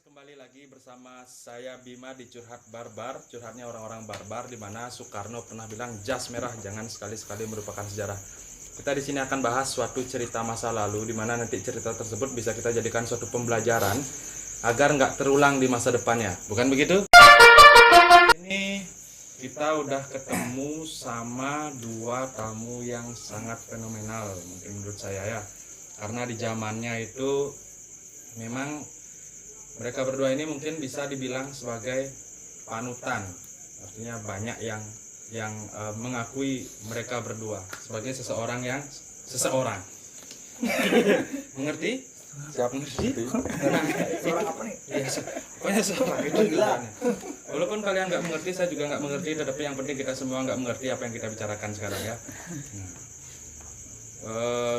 kembali lagi bersama saya Bima di Curhat Barbar. Curhatnya orang-orang barbar, di mana Soekarno pernah bilang jas merah jangan sekali-sekali merupakan sejarah. Kita di sini akan bahas suatu cerita masa lalu, di mana nanti cerita tersebut bisa kita jadikan suatu pembelajaran agar nggak terulang di masa depannya. Bukan begitu? Ini kita udah ketemu sama dua tamu yang sangat fenomenal mungkin menurut saya ya. Karena di zamannya itu memang mereka berdua ini mungkin bisa dibilang sebagai panutan. Artinya banyak yang mengakui mereka berdua sebagai seseorang. Mengerti? Siap. Mengerti? Nah, seorang apa nih? Ya, pokoknya seorang itu gila. Walaupun kalian nggak mengerti, saya juga nggak mengerti, tetapi yang penting kita semua nggak mengerti apa yang kita bicarakan sekarang ya.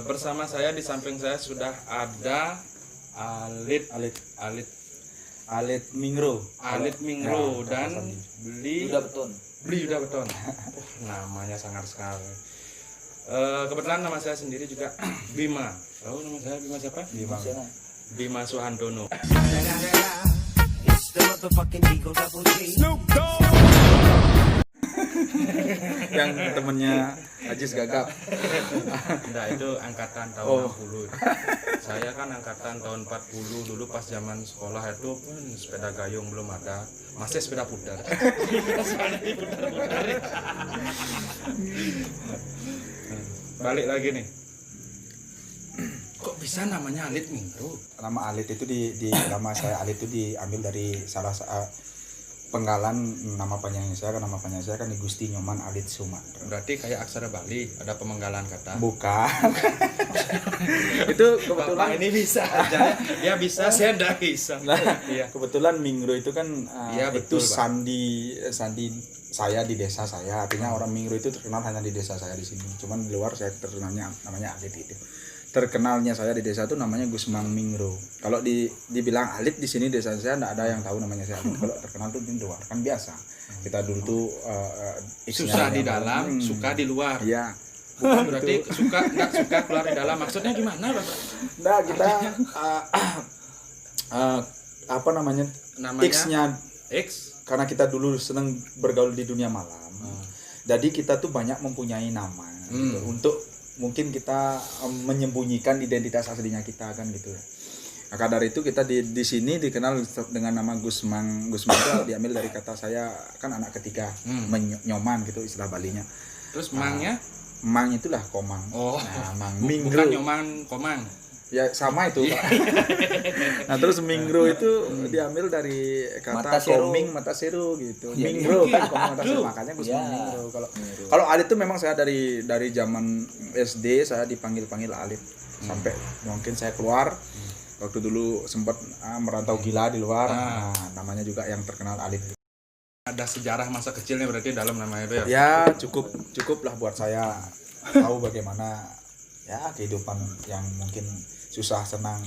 Bersama saya di samping saya sudah ada Alit Mingro dan Beli Yuda Beton. Namanya sangar sekali. Kebetulan nama saya sendiri juga Bima. Tahu nama saya Bima siapa? Bima Suhandono. Yang temennya Ajis Gagap. Nah, itu angkatan tahun 60. Saya kan angkatan tahun 40 dulu pas zaman sekolah itu pun sepeda gayung belum ada, masih sepeda putar. Balik lagi nih. Kok bisa namanya Alit Mingro? Nama Alit itu nama saya Alit itu diambil dari salah penggalan nama panjang saya kan di Gusti Nyoman Alit Sumatera. Berarti kayak aksara Bali, ada pemenggalan kata. Bukan. Itu kebetulan Bapak ini bisa aja. Ya bisa, saya enggak bisa. Nah, Iya. kebetulan Mingro itu kan Iya, itu betul, Pak. sandi saya di desa saya. Artinya orang Mingro itu terkenal hanya di desa saya di sini. Cuman di luar saya terkenalnya namanya Alit itu. Terkenalnya saya di desa itu namanya Gusmang Mingro. Kalau dibilang Alit di sini desa saya enggak ada yang tahu namanya saya Alit. Kalau terkenal tuh di luar kan biasa. Kita dulu tuh Susah di dalam, suka di luar. Iya. Bukan berarti nggak suka keluar di dalam. Maksudnya gimana, Bapak? Nah, kita apa namanya? X-nya X. karena kita dulu senang bergaul di dunia malam. Jadi kita tuh banyak mempunyai nama gitu, untuk mungkin kita menyembunyikan identitas aslinya kita kan gitu. Maka dari itu kita di sini dikenal dengan nama Gusmang. Gusmang itu diambil dari kata saya kan anak ketiga, menyoman gitu istilah Balinya. Terus mangnya? Mang itulah komang. Oh, nah, Mang bukan Mingro. nyoman komang. Ya sama itu. Nah terus Mingro itu diambil dari kata koming mata seru gitu. Mingro kan koming mata seru, makanya Gusmang Mingro. Kalau Alit itu memang saya dari zaman SD saya dipanggil Alit sampai mungkin saya keluar waktu dulu sempat merantau gila di luar. Nah, namanya juga yang terkenal Alit. Ada sejarah masa kecilnya berarti dalam nama itu ya? Ya cukup lah buat saya tahu bagaimana ya kehidupan yang mungkin susah senang.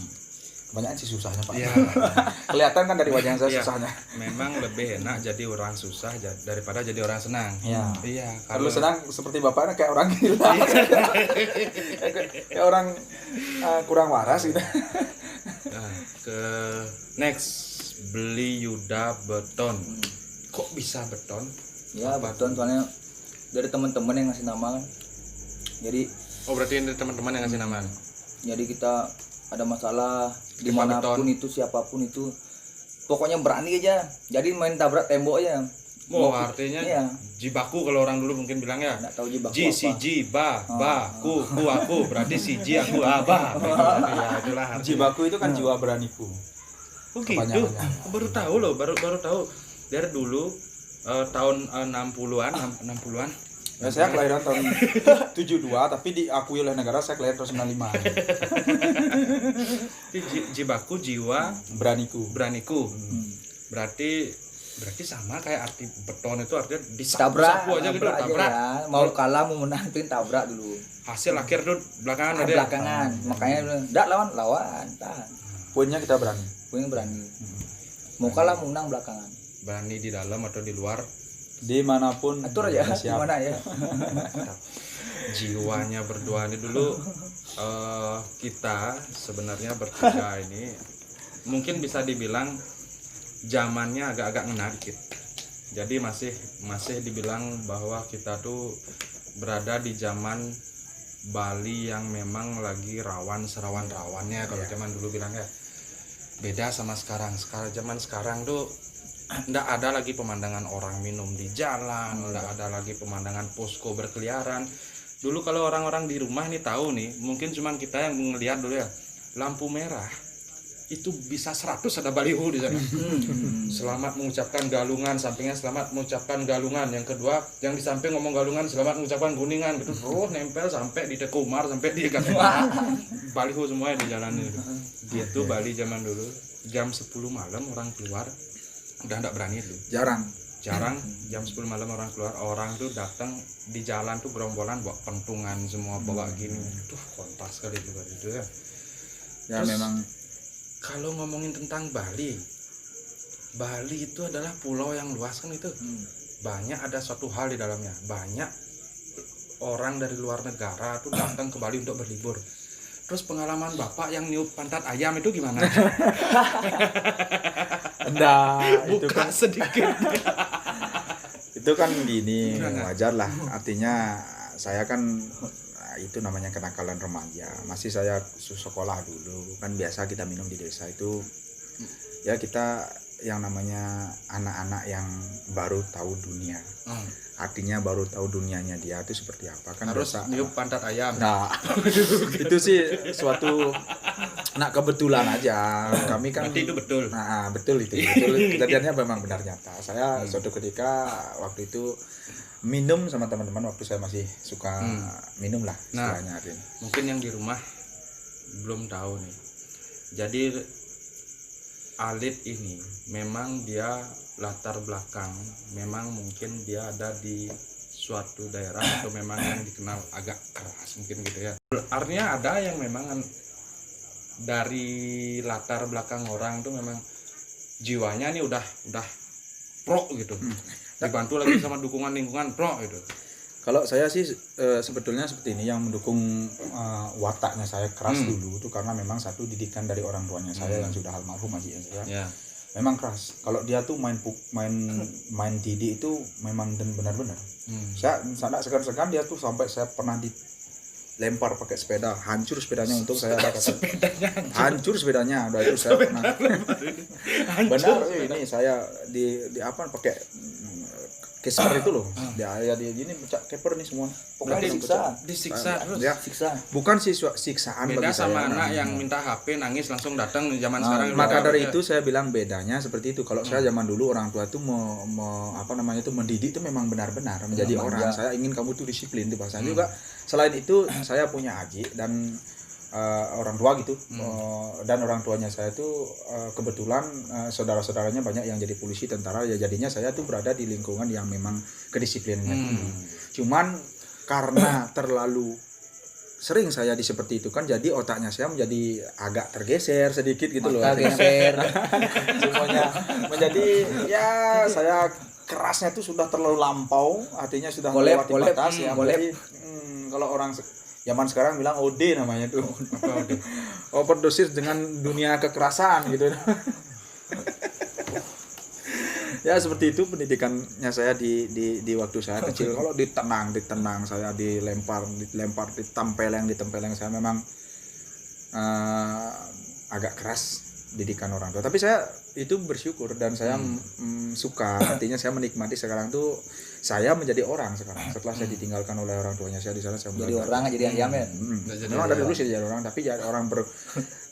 Kebanyakan sih susahnya Pak. Ya. Kelihatan kan dari wajah saya Ya, susahnya. memang lebih enak jadi orang susah daripada jadi orang senang. Iya. Kalau senang seperti bapaknya kayak orang gila. Kayak orang kurang waras gitu. Nah, ke next Beli Yuda Beton. Kok bisa beton? Ya beton soalnya dari teman-teman yang ngasih nama kan. Jadi berarti ini teman-teman yang ngasih nama. jadi kita ada masalah dimanapun itu siapapun itu pokoknya berani aja. Jadi main tabrak tembok aja. Artinya iya. jibaku kalau orang dulu mungkin bilang ya. Nggak tahu jibaku Ji apa. si ji ba ku aku berarti si ji aku ba. Ya itulah artinya. Jibaku itu kan jiwa beraniku. Oh gitu. Baru tahu loh, baru tahu. Dari dulu tahun 60-an. Ya, saya kelahiran tahun 72 tapi diakui oleh negara saya kelahiran tahun 95. Jibaku jiwa Beraniku. Berarti sama kayak arti beton itu artinya Tabrak disapu aja gitu, tabrak. Ya. Mau kalah mau menang itu tabrak dulu. Hasil akhir tuh belakangan ada. Belakangan. Makanya enggak lawan. Tahan. Poinnya kita berani. Punya berani. Mau kalah mau menang belakangan. Berani di dalam atau di luar. Dimanapun Atur aja siap. gimana ya. Jiwanya berdua ini dulu kita sebenarnya bertiga ini mungkin bisa dibilang zamannya agak-agak ngena dikit. Jadi masih dibilang bahwa kita tuh berada di zaman Bali yang memang lagi serawan-rawannya kalau zaman dulu bilang ya. Beda sama sekarang. Zaman sekarang tuh ndak ada lagi pemandangan orang minum di jalan, ndak ada lagi pemandangan posko berkeliaran. Dulu kalau orang-orang di rumah nih tahu nih, mungkin cuman kita yang ngelihat dulu ya, lampu merah itu bisa 100 ada baliho di sana. Selamat mengucapkan Galungan, sampingnya selamat mengucapkan Galungan. Yang kedua, yang di samping ngomong Galungan, selamat mengucapkan Kuningan gitu. Terus nempel sampai di Tekomar, sampai di baliho semuanya di jalan itu. Gitu Bali zaman dulu. Jam 10 malam orang keluar udah enggak berani dulu. Jarang Jam 10 malam orang keluar, orang tuh datang di jalan tuh gerombolan bawa pentungan semua, bawa gini. Tuh kontas sekali juga itu ya. Ya Terus, memang kalau ngomongin tentang Bali itu adalah pulau yang luas kan itu. Banyak ada suatu hal di dalamnya. Banyak orang dari luar negara tuh datang ke Bali untuk berlibur. Terus pengalaman Bapak yang niup pantat ayam itu gimana? enggak, itu Buka kan sedikit. itu kan gini, wajar lah. Artinya saya kan itu namanya kenakalan remaja. Masih saya sekolah dulu. Kan biasa kita minum di desa itu ya, kita yang namanya anak-anak yang baru tahu dunia. Artinya baru tahu dunianya dia itu seperti apa kan, Harus biasa niup pantat ayam. nah itu sih suatu kebetulan aja. Kami kan Berarti itu betul. Nah, betul kejadiannya memang benar nyata. Saya suatu ketika waktu itu minum sama teman-teman waktu saya masih suka minum lah istilahnya. Mungkin yang di rumah belum tahu nih. Jadi Alit ini memang dia latar belakang, memang mungkin dia ada di suatu daerah atau memang yang dikenal agak keras mungkin gitu ya. Artinya ada yang memang dari latar belakang orang tuh memang jiwanya nih udah pro gitu. Dibantu lagi sama dukungan lingkungan pro gitu. Kalau saya sih sebetulnya seperti ini, yang mendukung wataknya saya keras dulu itu karena memang satu didikan dari orang tuanya saya yang sudah almarhum Haji saya. Yeah. Memang keras. Kalau dia tuh main didik itu memang dan benar-benar. Saya sangat segan-segan dia tuh sampai saya pernah dilempar pakai sepeda, hancur sepedanya untuk saya ada kata. Hancur sepedanya, udah itu saya pernah. Benar ini saya di apa pakai keser itu loh, dia gini pecah keper nih semua. Pokoknya disiksa terus. Ya, bukan siksaan beda bagi sama saya. Anak yang minta HP nangis langsung datang di zaman sekarang. Maka dari itu saya bilang bedanya seperti itu. Kalau saya zaman dulu orang tua itu mendidik itu memang benar-benar menjadi orang. Saya ingin kamu tuh disiplin di bahasa juga. Selain itu saya punya adik dan orang tua gitu, dan orang tuanya saya tuh kebetulan saudara-saudaranya banyak yang jadi polisi, tentara, ya jadinya saya tuh berada di lingkungan yang memang kedisiplinannya tinggi. Cuman karena terlalu sering saya seperti itu kan, jadi otaknya saya menjadi agak tergeser sedikit gitu loh. Geser. Semuanya menjadi ya saya kerasnya tuh sudah terlalu lampau, artinya sudah melewati batas ya. Jadi kalau orang zaman sekarang bilang OD namanya tuh. Overdosis dengan dunia kekerasan gitu. Ya seperti itu pendidikannya saya di waktu saya kecil. Kalau ditenang saya dilempar ditempeleng saya memang agak keras didikan orang tua. Tapi saya itu bersyukur dan saya suka, artinya saya menikmati sekarang tuh saya menjadi orang sekarang setelah saya ditinggalkan oleh orang tuanya saya di sana. Saya jadi orang jadi ayam ya. Memang dari dulu saya jadi orang, tapi jadi orang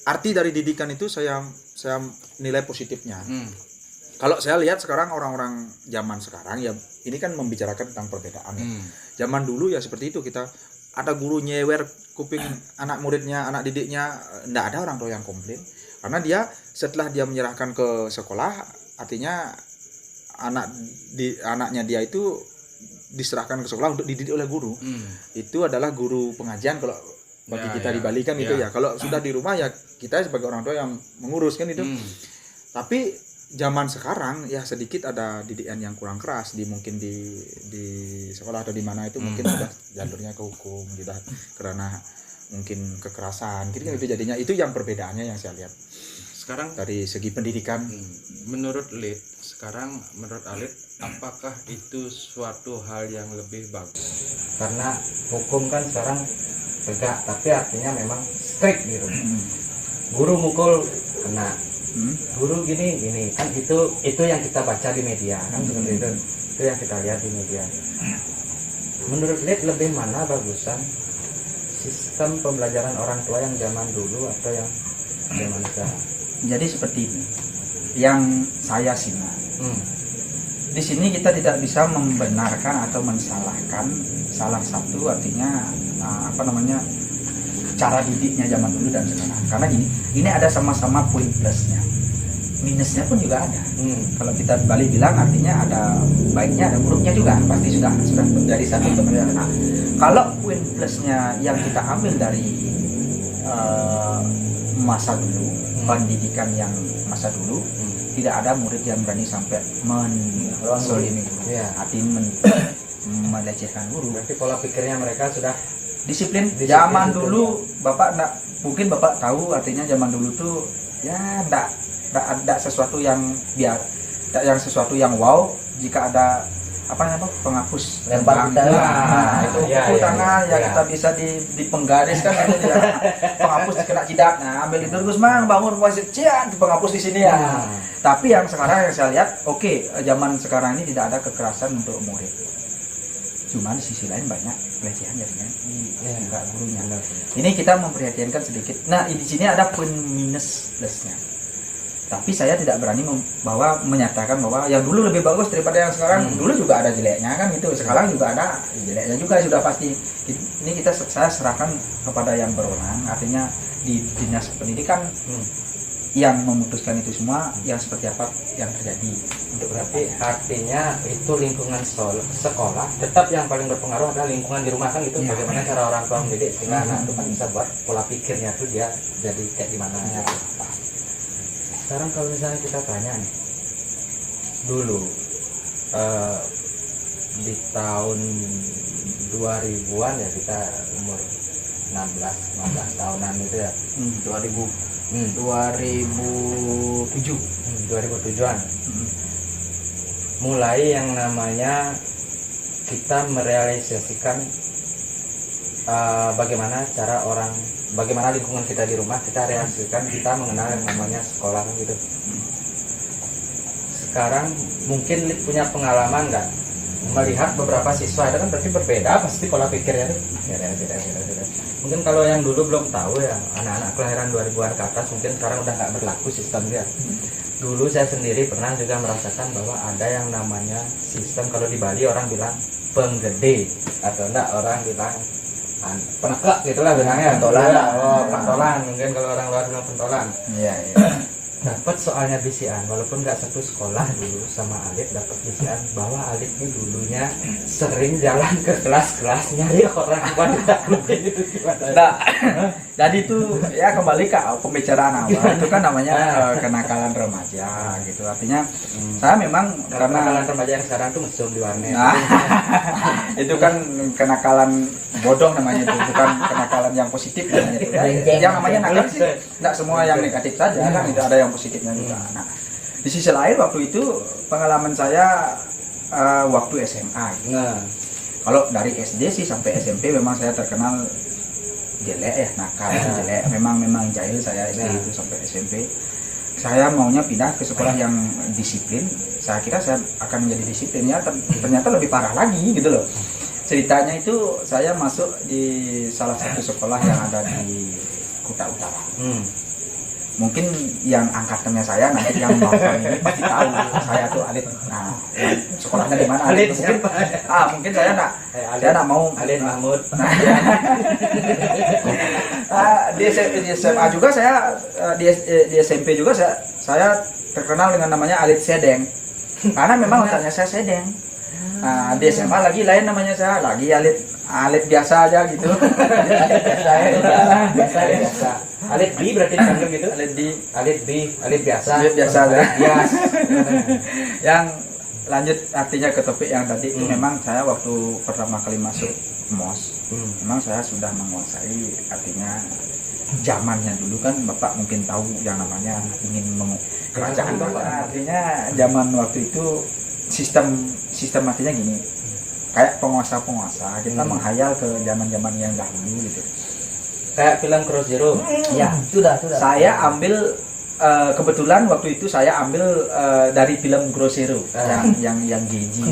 arti dari didikan itu saya nilai positifnya. Kalau saya lihat sekarang orang-orang zaman sekarang ya, ini kan membicarakan tentang perbedaan. Zaman dulu ya seperti itu, kita ada guru nyewer kuping anak muridnya, anak didiknya, enggak ada orang tua yang komplain. Karena dia setelah dia menyerahkan ke sekolah, artinya anaknya dia itu diserahkan ke sekolah untuk dididik oleh guru. Itu adalah guru pengajian kalau bagi kita di Bali kan gitu ya. Kalau sudah di rumah ya kita sebagai orang tua yang mengurus kan itu. Tapi zaman sekarang ya sedikit ada didikan yang kurang keras mungkin di sekolah atau di mana itu mungkin sudah jalurnya ke hukum gitu, karena mungkin kekerasan gitu jadinya. Itu yang perbedaannya yang saya lihat. sekarang dari segi pendidikan. menurut Lid, sekarang menurut Alit, apakah itu suatu hal yang lebih bagus? Karena hukum kan sekarang tegak, tapi artinya memang strict gitu. Guru mukul kena, guru gini kan itu yang kita baca di media kan, seperti itu yang kita lihat di media. Menurut Lid, lebih mana bagusan sistem pembelajaran orang tua yang zaman dulu atau yang zaman sekarang? Jadi seperti ini yang saya simak. Di sini kita tidak bisa membenarkan atau mensalahkan salah satu, artinya cara didiknya zaman dulu dan sekarang. Karena ini ada sama-sama poin plusnya, minusnya pun juga ada. Kalau kita balik bilang, artinya ada baiknya ada buruknya juga, pasti sudah menjadi satu teman. Nah, kalau poin plusnya yang kita ambil dari masa dulu, pendidikan yang masa dulu, tidak ada murid yang berani sampai menzolimi guru, artinya melecehkan guru. Berarti pola pikirnya mereka sudah disiplin. Zaman dulu Bapak mungkin Bapak tahu, artinya zaman dulu tuh ya enggak ada sesuatu yang sesuatu yang wow jika ada penghapus lempar tangan, itu pukul tangan ya, kita bisa dipenggaris kan itu ya. Penghapus kena jidat, nah ambil itu terus mang bangun wasit cian penghapus di sini ya. Tapi yang sekarang yang saya lihat, zaman sekarang ini tidak ada kekerasan untuk murid, cuman di sisi lain banyak pelecehan jadinya enggak gurunya. Ini kita memperhatikan sedikit. Nah di sini ada poin minus plusnya, tapi saya tidak berani menyatakan bahwa yang dulu lebih bagus daripada yang sekarang. Dulu juga ada jeleknya kan gitu, sekarang juga ada jeleknya juga, sudah pasti. Ini saya serahkan kepada yang berwenang, artinya di dinas pendidikan yang memutuskan itu semua, yang seperti apa yang terjadi. Untuk berarti artinya itu lingkungan sekolah tetap yang paling berpengaruh adalah lingkungan di rumah kan gitu. Bagaimana cara orang tua mendidik sehingga anak itu kan bisa buat pola pikirnya tuh dia jadi kayak gimana gitu. Sekarang kalau misalnya kita tanya nih, dulu di tahun 2000-an ya, kita umur 16 tahunan itu ya, 2007-an mulai yang namanya kita merealisasikan bagaimana lingkungan kita di rumah, kita realisasikan, kita mengenal yang namanya sekolah gitu. Sekarang mungkin punya pengalaman nggak melihat beberapa siswa itu kan berarti berbeda pasti pola pikirnya tuh beda. Mungkin kalau yang dulu belum tahu ya, anak-anak kelahiran 2000-an ke atas mungkin sekarang udah nggak berlaku sistem dia. Dulu saya sendiri pernah juga merasakan bahwa ada yang namanya sistem, kalau di Bali orang bilang penggede atau enggak orang bilang penekak gitulah bilangnya, pentolan mungkin kalau orang luar bilang pentolan. Iya. Dapat soalnya bisian, walaupun nggak satu sekolah dulu sama Alif, dapat bisian bahwa Alif ini dulunya sering jalan ke kelas-kelas nyari orang wanita itu gimana? Nah, jadi itu ya kembali ke pembicaraan awal itu kan namanya kenakalan remaja gitu. Artinya saya memang karena kenakalan remaja yang sekarang tuh mesum di warnet. Itu kan kenakalan bodoh namanya itu, bukan kenakalan yang positif namanya itu. Yang namanya nakal sih nggak semua yang negatif saja kan, tidak ada yang positifnya juga. Nah, di sisi lain waktu itu pengalaman saya waktu SMA. Kalau dari SD sih sampai SMP memang saya terkenal jelek ya, nakal, jelek. Memang jahil saya SD itu sampai SMP. Saya maunya pindah ke sekolah yang disiplin. Saya kira saya akan menjadi disiplin, ya ternyata lebih parah lagi gitu loh. Ceritanya itu saya masuk di salah satu sekolah yang ada di Kuta Utara. Mungkin yang angkatannya saya nanti yang nonton ini pasti tahu saya tuh Alit. Nah, sekolahnya di mana? Alit mungkin saya enggak mau Alit Mahmud. Di SMA juga saya, di SMP juga saya terkenal dengan namanya Alit Sedeng. Karena memang otaknya saya sedeng. Nah, di SMA lagi lain namanya, saya lagi Alit biasa aja gitu. biasa. Alit B berarti dipanggil gitu. Alit B, Alit biasa. Yang lanjut artinya ke topik yang tadi itu, memang saya waktu pertama kali masuk MOS, memang saya sudah menguasai artinya zamannya dulu kan Bapak mungkin tahu yang namanya ingin kerajaan Bapak. Artinya zaman waktu itu sistematiknya gini, kayak penguasa-penguasa kita menghayal ke zaman-zaman yang dahulu gitu. Kayak film Cross Zero. Ya, sudah. Saya ambil kebetulan waktu itu saya ambil dari film Grosero yang Geji.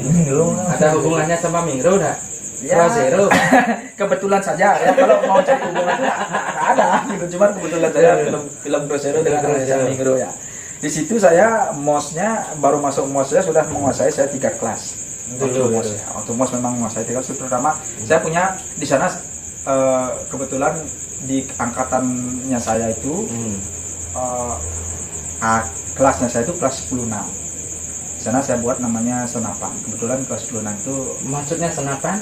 Ada hubungannya sama Mingro dah? Ya, Cross Zero. kebetulan saja ya, kalau mau cari hubungan itu nggak ada gitu, cuman kebetulan saya film Grosero dengan Mingro ya. Di situ saya baru masuk mosnya sudah menguasai saya 3 kelas. Waktu mos memang menguasai 3 kelas, terutama saya punya di sana kebetulan di angkatannya saya itu kelasnya saya itu kelas 10-6. Di sana saya buat namanya senapan. Kebetulan kelas 10-6 itu Maksudnya senapan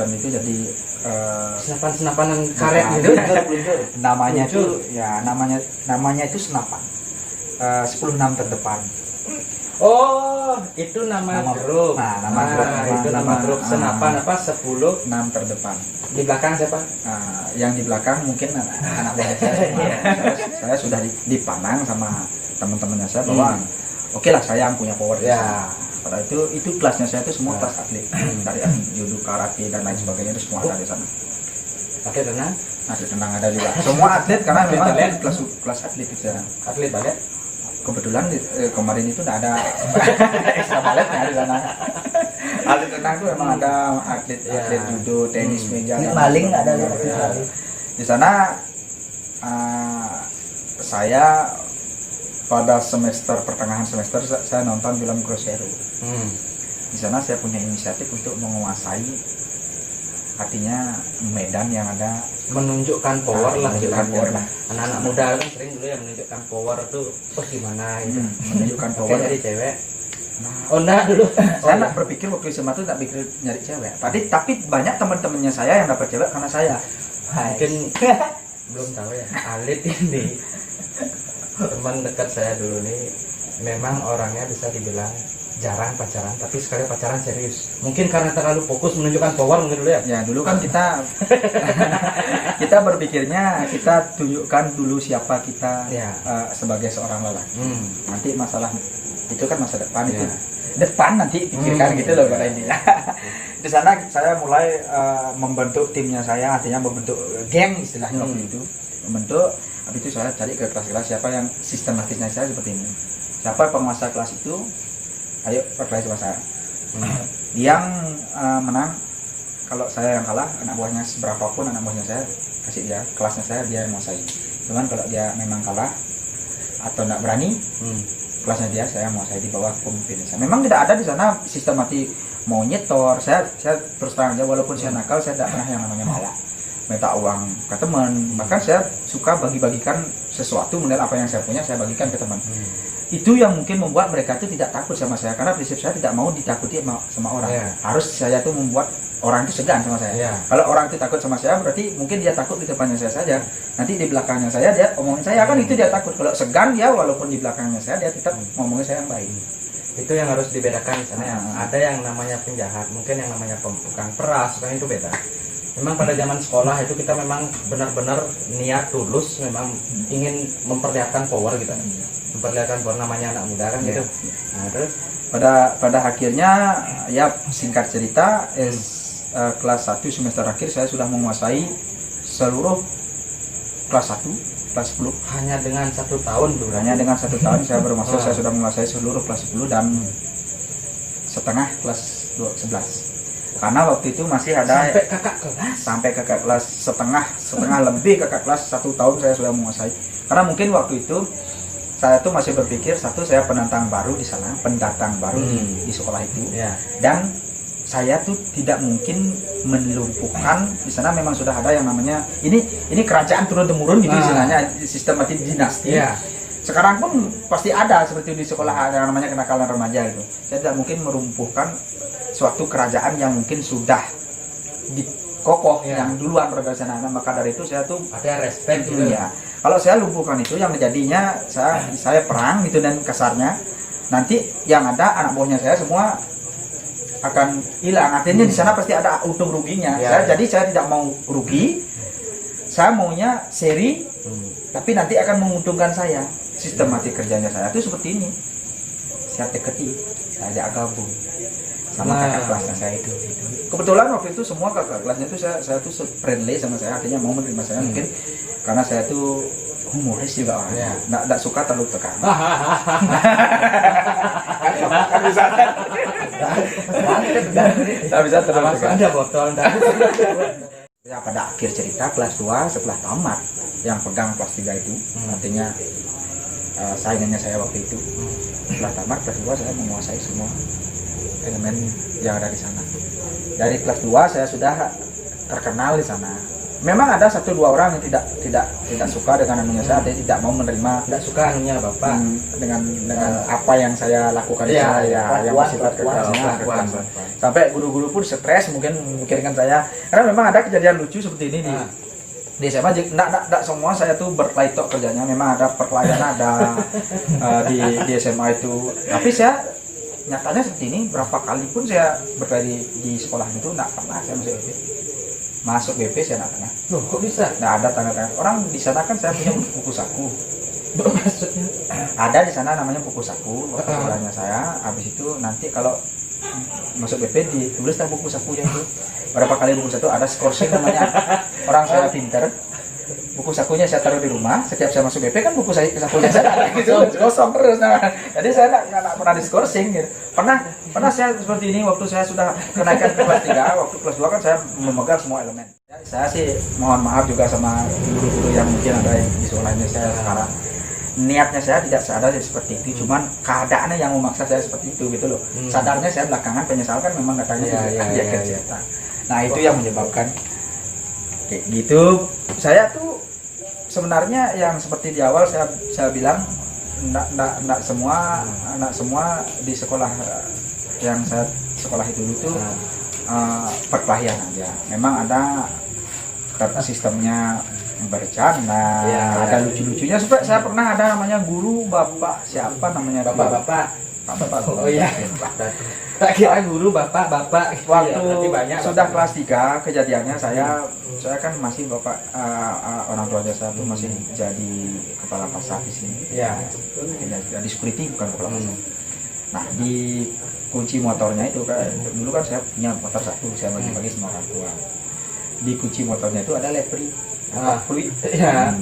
itu jadi senapan karet gitu. namanya itu ya namanya itu senapan. 10-6 terdepan. Oh, itu nama grup. Nah, nama grup. Itu nama grup senapan apa 10 6 terdepan. di belakang siapa? Yang di belakang mungkin anak buah saya. Saya sudah dipandang sama teman-temannya saya bahwa oke lah saya yang punya power. Ya. Pada itu kelasnya saya itu semua kelas atlet dari judo, karate dan lain sebagainya itu semua ada di sana. Oke, tenang. Atlet tenang ada juga. Semua atlet karena memang kelas atlet itu sana. Atlet balet. Kebetulan kemarin itu tidak ada ekstra baletnya di sana. Atlet tenang itu memang ada atlet judo, tenis meja. Maling nggak ada Ya. Di sana saya pada pertengahan semester saya nonton film Grosero. Di sana saya punya inisiatif untuk menguasai, artinya medan yang ada Menunjukkan power lah. menunjukkan power lah. Anak-anak muda kan sering dulu ya menunjukkan power tuh. Gimana gitu. Menunjukkan Oke, power. jadi cewek. Oh enggak dulu. Saya nggak berpikir waktu SMA itu nggak pikir nyari cewek. Tapi banyak teman-temannya saya yang dapat cewek karena saya. Mungkin belum tahu ya. Alit ini teman dekat saya dulu nih, memang orangnya bisa dibilang jarang pacaran, tapi sekali pacaran serius. Mungkin karena terlalu fokus menunjukkan power mungkin dulu ya. Ya dulu kan kita berpikirnya kita tunjukkan dulu siapa kita Ya. sebagai seorang lelaki. Nanti masalah itu kan masa depan itu. Depan nanti pikirkan gitu loh pada intinya. Di sana saya mulai membentuk timnya saya, artinya membentuk geng istilahnya waktu itu. Membentuk, habis itu saya cari ke kelas-kelas siapa yang sistematisnya saya seperti ini. Siapa penguasa kelas itu, ayo berkelahi sama saya. Yang menang, kalau saya yang kalah, anak buahnya seberapapun anak buahnya saya kasih dia, kelasnya saya dia yang menguasai. Cuman kalau dia memang kalah atau tidak berani, kelasnya dia saya menguasai di bawah pemimpin saya. Memang tidak ada di sana sistematik mau nyetor. Saya terus terang aja, walaupun saya nakal, saya tidak pernah yang namanya malah minta uang ke teman. Bahkan saya suka bagi-bagikan sesuatu, model apa yang saya punya saya bagikan ke teman. Itu yang mungkin membuat mereka itu tidak takut sama saya, karena prinsip saya tidak mau ditakuti sama orang. Harus saya tuh membuat orang itu segan sama saya. Kalau orang itu takut sama saya, berarti mungkin dia takut di depannya saya saja, nanti di belakangnya saya dia omongin saya kan itu dia takut. Kalau segan dia, walaupun di belakangnya saya dia tetap ngomongin saya yang baik. Itu yang harus dibedakan di sana ya. Ada yang namanya penjahat, mungkin yang namanya tukang peras, kan itu beda. Memang pada zaman sekolah itu kita memang benar-benar niat tulus, memang ingin memperlihatkan power gitu, memperlihatkan power, namanya anak muda kan gitu. Nah, terus pada akhirnya ya singkat cerita kelas 1 semester akhir saya sudah menguasai seluruh kelas 1, kelas 10. hanya dengan 1 tahun dulu. Hanya dengan 1 tahun saya baru masuk, saya sudah menguasai seluruh kelas 10 dan setengah kelas 11. Karena waktu itu masih ada sampai kakak kelas setengah lebih kakak kelas 1 tahun saya sudah menguasai. Karena mungkin waktu itu saya tuh masih berpikir, satu saya pendatang baru di sana, pendatang baru di sekolah itu, dan saya tuh tidak mungkin melumpuhkan. Di sana memang sudah ada yang namanya ini kerajaan turun temurun gitu istilahnya, sistematik dinasti. Sekarang pun pasti ada seperti di sekolah ada yang namanya kenakalan remaja itu. Saya tidak mungkin merumpuhkan suatu kerajaan yang mungkin sudah dikokoh yang duluan pada sana. Maka dari itu saya tuh ada respect gitu ya. Kalau saya lumpuhkan itu, yang jadinya saya perang gitu dan kasarnya, nanti yang ada anak buahnya saya semua akan hilang. Artinya di sana pasti ada untung ruginya. Jadi saya tidak mau rugi. saya maunya seri, tapi nanti akan menguntungkan saya. Sistematik kerjanya saya itu seperti ini. Saya teketi, saya ajak gabung sama kakak kelasnya saya itu. Kebetulan waktu itu semua kakak kelasnya itu saya tuh friendly sama saya, artinya mau menerima saya mungkin karena saya tuh humoris juga orangnya, nggak suka terlalu tekan. Kan bisa nggak bisa terlalu tekan. Ada botol. Ya pada akhir cerita kelas 2 setelah tamat yang pegang kelas 3 itu artinya saingannya saya waktu itu. Setelah tamat kelas 2 saya menguasai semua elemen yang ada di sana. Dari kelas 2 saya sudah terkenal di sana. Memang ada 1-2 orang yang tidak suka dengan anunya saya, tidak mau menerima, Tidak suka anunya Bapak. dengan apa yang saya lakukan di sana, yang bersifat kekerasan. Sampai guru-guru pun stres mungkin memikirkan saya, karena memang ada kejadian lucu seperti ini di SMA. Tidak semua saya tuh berkelahi tok kerjanya, memang ada perkelahian ada di SMA itu. Tapi saya nyatanya seperti ini, berapa kali pun saya berkelahi di sekolah itu tidak pernah saya masuk BP saya tidak pernah. Loh, kok bisa? Tidak ada tanda-tanda. Orang di sana kan saya punya buku saku. Maksudnya? Ada di sana namanya buku saku. Waktu sekolahnya saya, habis itu nanti kalau masuk BP ditulis tak buku sakunya itu. Berapa kali buku saku ada skorsing namanya. Orang saya pinter. Buku sakunya saya taruh di rumah. Setiap saya masuk BP kan buku sakunya saya ada gitu, kosong terus. Nah, jadi saya nggak pernah di skorsing gitu. Pernah saya seperti ini waktu saya sudah kenaikan ke kelas 3. Waktu kelas 2 kan saya memegang semua elemen. Saya sih mohon maaf juga sama guru-guru yang mungkin ada di sekolahnya saya sekarang. Niatnya saya tidak sadar seperti itu, cuman keadaannya yang memaksa saya seperti itu gitu loh. Sadarnya saya belakangan penyesalkan memang katanya kerja. Nah itu yang menyebabkan kayak gitu. Saya tuh sebenarnya yang seperti di awal saya bilang enggak semua di sekolah yang saya sekolah itu perkelahian aja. Memang ada sistemnya bercanda, ada lucu-lucunya. Supaya saya pernah ada namanya guru bapak siapa namanya Bapak. Oh iya. Tak kira guru bapak. Waktu banyak sudah kelas 3 kejadiannya saya kan masih bapak orang tua saya tuh masih jadi kepala pasar di sini. Ya. Jadi security bukan kepala pasar. Nah di kunci motornya itu kan dulu kan saya punya motor satu, saya bagi sama orang tua. Di kunci motornya itu ada lepri, fluid. Ya.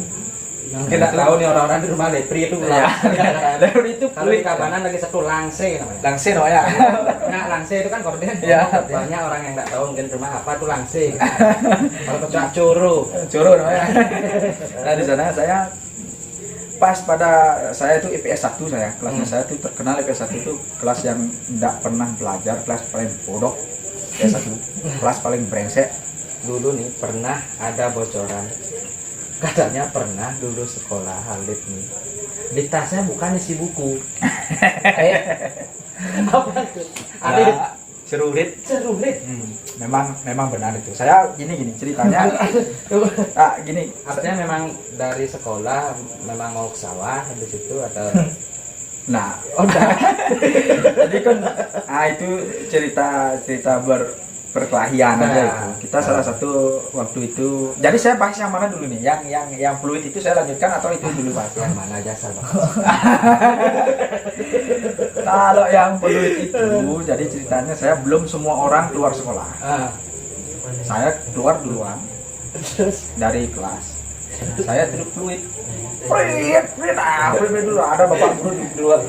Mungkin tidak tahu nih orang-orang di rumah lepri itu. Lepri itu kalau di Kabanan lagi satu langse namanya. Langse no ya. Nah, langse itu kan korden. Banyak orang yang tidak tahu mungkin rumah apa itu langse. Kalau kecuali coro namanya. Nah di sana saya pas pada saya itu IPS 1 saya, kelasnya saya itu terkenal IPS 1 itu kelas yang tidak pernah belajar, kelas paling bodoh. IPS 1 kelas paling brengsek. Dulu nih pernah ada bocoran, katanya pernah dulu sekolah Halid nih di tasnya bukan isi buku. Apa tuh? Ada cerurit. Memang benar itu. Saya gini ceritanya. Gini. Artinya memang dari sekolah memang mau ke sawah habis itu atau nah, jadi kan itu cerita perkelahian aja itu. Kita salah satu waktu itu. Jadi saya bahas yang mana dulu nih? Yang fluid itu saya lanjutkan atau itu dulu Pak? yang mana aja salah. Kalau yang fluid itu, jadi ceritanya saya belum semua orang keluar sekolah. Saya keluar duluan dari kelas. Saya duduk fluid. Fluid dulu. Ada bapak guru di bawah.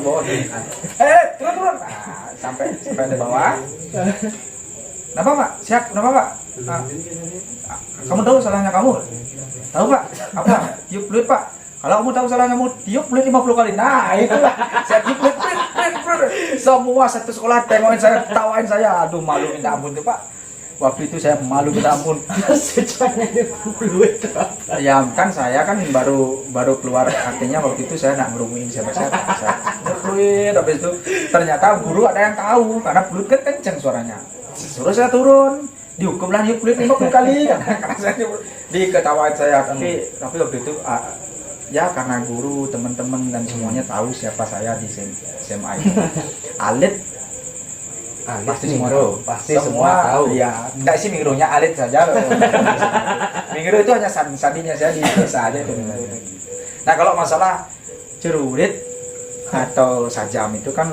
Turun. Sampai di bawah. Kenapa Pak? Siap, kenapa Pak? Kamu tahu salahnya kamu? Tahu Pak? Apa? Tiup fluid Pak. Kalau kamu tahu salahnya kamu tiup fluid 50 kali. Nah itulah. Saya tiup fluid. Semua satu sekolah tengokin saya, tawain saya. Aduh malu minta ampun tuh Pak. Waktu itu saya malu minta ampun. Sejarahnya fluid. Ya kan saya kan baru keluar, artinya waktu itu saya nggak ngerumuin siapa saya fluid. Habis itu ternyata guru ada yang tahu karena fluid kan kenceng suaranya. Suruh saya turun, dihukumlah tiup fluid 50 kali karena saya diketawain saya. Tapi waktu itu ya karena guru, teman-teman dan semuanya tahu siapa saya di SMA itu. Alit pasti semua tahu. Pasti semua tahu. Iya, enggak sih Mingro-nya Alit saja. Mingro itu hanya sandinya saya di desa aja itu. Nah, kalau masalah cerurit atau sajam itu kan